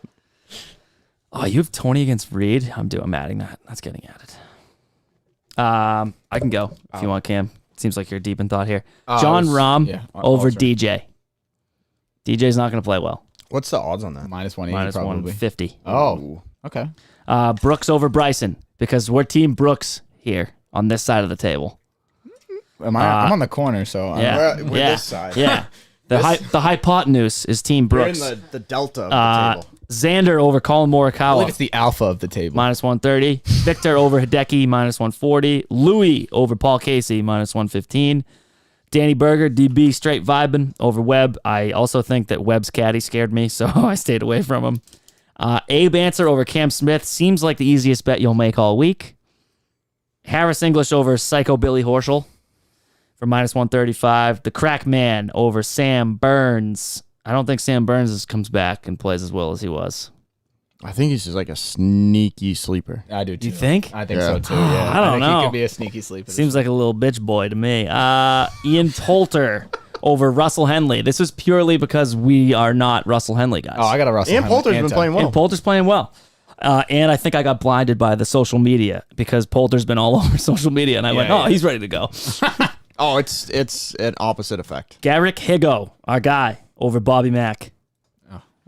Oh, you have Tony against Reed. I'm adding that. That's getting added. I can go if you want, Cam. Seems like you're deep in thought here. John Rahm over
sorry.
DJ. DJ's not going to play well.
What's the odds on that?
Minus 180
Minus
probably.
150.
Oh, okay.
Brooks over Bryson because we're Team Brooks here on this side of the table.
I'm on the corner, so
Yeah,
We're
yeah,
this side.
Yeah. The hypotenuse is Team
We're
Brooks.
in the delta of the table.
Xander over Colin
I believe
Morikawa.
it's the alpha of the table.
Minus 130. Victor over Hideki, minus 140. Louis over Paul Casey, minus 115. Danny Berger, DB, straight vibing over Webb. I also think that Webb's caddy scared me, so I stayed away from him. Abe Answer over Cam Smith seems like the easiest bet you'll make all week. Harris English over Psycho Billy Horschel for minus 135. The Crack Man over Sam Burns. I don't think Sam Burns comes back and plays as well as he was.
I think he's just like a sneaky sleeper.
I do too.
You think?
I think
Yeah.
so too. Yeah.
I don't
think
know.
He could be a sneaky sleeper.
Seems like a little bitch boy to me. Ian Poulter over Russell Henley. This is purely because we are not Russell Henley guys.
Oh, I got a Russell.
Ian
Henley
Poulter's been
anti.
playing well.
And Poulter's playing well. And I think I got blinded by the social media because Poulter's been all over social media, and I went,
yeah.
he's ready to go.
Oh, it's an opposite effect.
Garrick Higo, our guy, over Bobby Mack.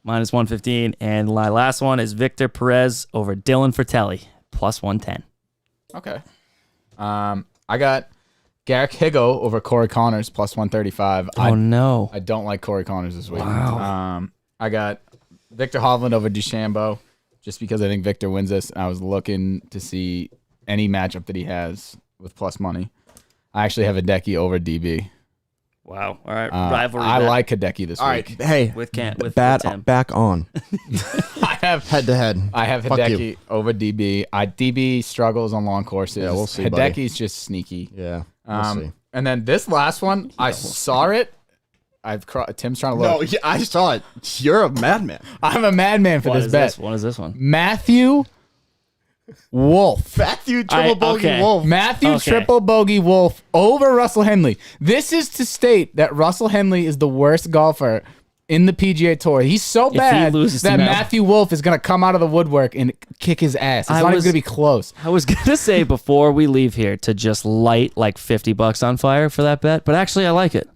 Minus 115. And my last one is Victor Perez over Dylan Fratelli, plus 110.
Okay. I got Garrick Higo over Corey Connors plus 135.
No.
I don't like Corey Connors this week.
Wow.
I got Victor Hovland over DeChambeau just because I think Victor wins this. I was looking to see any matchup that he has with plus money. I actually have Hideki over DB.
Wow. All right. Rivalry.
I
bet
like Hideki this
All
week.
right, hey,
with Tim.
back on
I have
head to head.
I have
Fuck
Hideki
you.
over DB. DB struggles on long courses.
Yeah, we'll see, buddy.
Hideki's just sneaky.
Yeah, we'll see.
And then this last one, I saw it. Tim's trying to look.
No, yeah, I saw it. You're a madman.
I'm a madman for
What
this
is
bet.
this? What is this one?
Matthew Wolf.
Matthew Triple Bogey
okay.
Wolf.
Matthew
Okay.
Triple Bogey Wolf over Russell Henley. This is to state that Russell Henley is the worst golfer in the PGA Tour. He's so
he
bad
loses to
that
Mel-
Matthew Wolf is going to come out of the woodwork and kick his ass. It's
I
not even
was-
going to be close.
I was gonna say before we leave here to just light like $50 on fire for that bet, but actually I like it.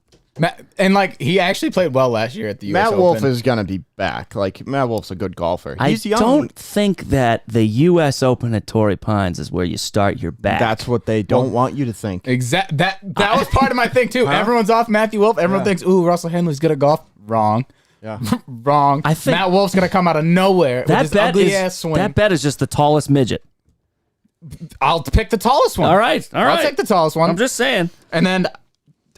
And like he actually played well last year at the US
Matt
Open.
Wolf is gonna be back. Like Matt Wolf's a good golfer. He's
I
young.
don't think that the U.S. Open at Torrey Pines is where you start your back.
That's what they don't want you to think.
That was part of my thing too. Everyone's off Matthew Wolf. Everyone thinks, "Ooh, Russell Henley's good at golf." Wrong.
Yeah.
Wrong.
I think-
Matt Wolf's gonna come out of nowhere with his ugly ass swing.
that bet is just the tallest midget.
I'll pick the tallest one.
All right, all right.
I'll take the tallest one.
I'm just saying,
And then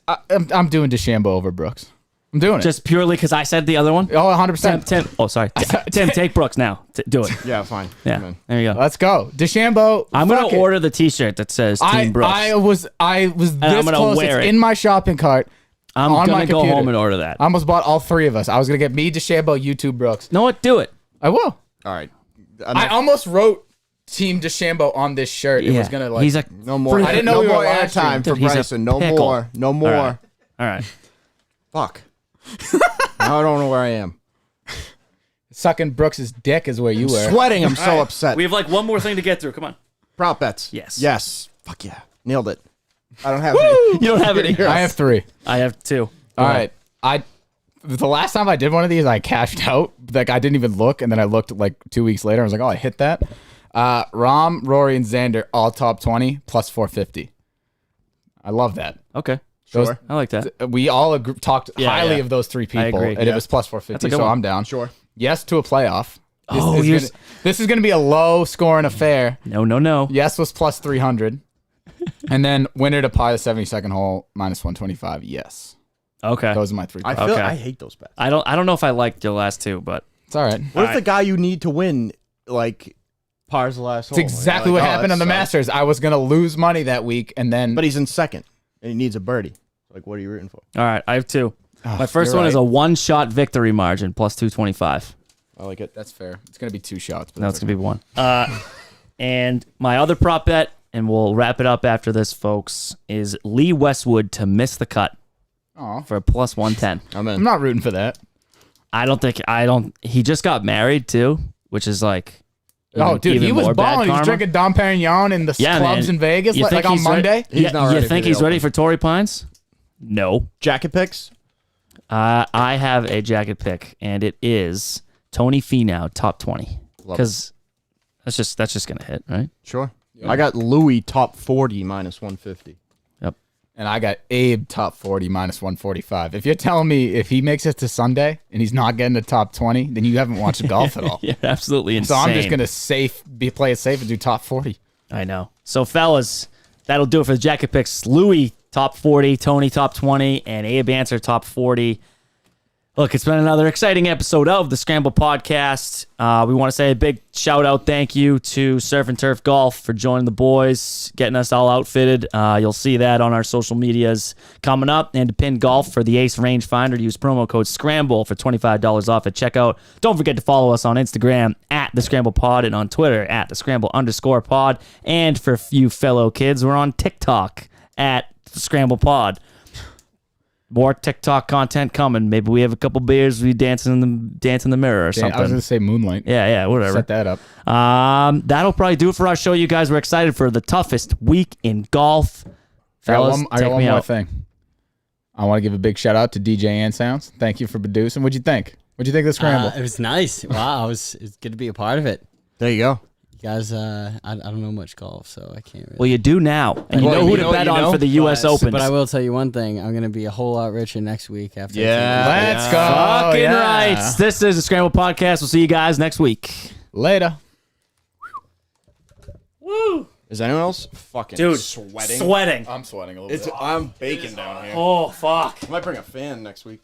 I'm doing DeChambeau over Brooks. I'm doing it.
just purely because I said the other one.
Oh, 100%.
Tim. Oh, sorry. Tim, take Brooks now. Do it.
Yeah, fine.
Yeah.
I'm in.
There you go.
Let's go. DeChambeau.
I'm
fuck
gonna
it.
order the T-shirt that says Team Brooks.
I was
I'm
this
gonna
close.
wear
It's
it.
in my shopping cart.
I'm
on
gonna
my
go
computer.
home and order that.
I almost bought all three of us. I was gonna get me, DeChambeau, you two, Brooks.
know what? Do it.
I will.
All right.
I almost wrote Team DeChambeau on this shirt. It was gonna like.
He's like
No more.
I didn't know
no
we were
more
live
airtime for
Dude, he's a
Bryson. No
pickle.
more. No more.
right. all right.
Fuck. Now I don't know where I am.
sucking Brooks's dick is where you were.
Sweating. I'm so upset.
We have like one more thing to get through. Come on.
Prop bets.
Yes.
Yes. Fuck yeah. Nailed it. I don't have any.
You don't have any.
I have three.
I have two.
All right. The last time I did one of these, I cashed out. Like I didn't even look, and then I looked like 2 weeks later. I was like, oh, I hit that. Rom, Rory, and Xander all top 20 plus 450. I love that.
Okay.
Those-
Sure.
I like that.
We all talked
Yeah,
highly
yeah.
of those three people,
agree.
and
Yeah.
it was plus
That's
450.
a good
So
one.
I'm down.
Sure.
Yes to a playoff.
Oh,
This is gonna be a low scoring affair.
No.
Yes was plus 300, and then winner to par the 72nd hole minus 125. Yes,
Okay.
those are my three.
I
picks.
feel
Okay.
I hate those bets.
I don't know if I liked your last two, but
It's all right.
What if the guy you need to win like pars the last hole?
It's exactly what happened on the Masters. I was gonna lose money that week, and then
But he's in second and he needs a birdie. Like, what are you rooting for?
all right. I have two. My first
you're
one is
right.
a one-shot victory margin plus 225.
I like it.
that's fair. It's gonna be two shots. But
No, it's gonna be one. And my other prop bet, and we'll wrap it up after this, folks, is Lee Westwood to miss the cut
Aw.
for a plus 110.
I'm
I'm
in.
not rooting for that.
He just got married too, which is like.
Oh, dude, he was
more bad
balling. He was
karma.
drinking Dom Perignon in the
Yeah,
clubs
man.
in Vegas,
You
like
think
on
he's ready-
Monday.
He's not ready
You
for
think
the
he's
Open.
ready for Torrey Pines? No.
Jacket picks?
I have a jacket pick, and it is Tony Finau top 20
Love
because that's just gonna hit, right?
Sure. I got Louis top 40 minus 150.
And I got Abe top 40 minus 145. If you're telling me if he makes it to Sunday and he's not getting the top 20, then you haven't watched golf at all.
You're absolutely insane.
So I'm just gonna play it safe and do top 40.
I know. So fellas, that'll do it for the jacket picks. Louis top 40, Tony top 20, and Abe Answer top 40. Look, it's been another exciting episode of the Scramble podcast. We want to say a big shout out, thank you to Surf and Turf Golf for joining the boys, getting us all outfitted. You'll see that on our social medias coming up. And to Pin Golf for the Ace Rangefinder, use promo code Scramble for $25 off at checkout. Don't forget to follow us on Instagram at the Scramble Pod and on Twitter at the Scramble_pod. And for you fellow kids, we're on TikTok at the Scramble Pod. More TikTok content coming. Maybe we have a couple beers. We dance in the mirror or something.
I was gonna say Moonlight.
Yeah, whatever.
Set that up.
That'll probably do it for our show. You guys were excited for the toughest week in golf. Fellas,
I got
take
one
me
more
out.
thing. I want to give a big shout out to DJ and Sounds. Thank you for producing. What'd you think? What'd you think of the Scramble?
It was nice. Wow, it's good to be a part of it.
There you go.
You guys, I don't know much golf, so I can't really.
Well, you do now, and you
Well,
know who
you
to
know-
bet
you
on
know,
for the U.S. Opens.
But I will tell you one thing: I'm gonna be a whole lot richer next week after. I take
Yeah.
this.
Let's go.
Fucking
Yeah.
right. This is the Scramble podcast. We'll see you guys next week.
Later.
Woo!
Is anyone else fucking
Dude,
sweating?
sweating.
I'm sweating a little bit.
I'm baking down here.
Oh, fuck.
I might bring a fan next week.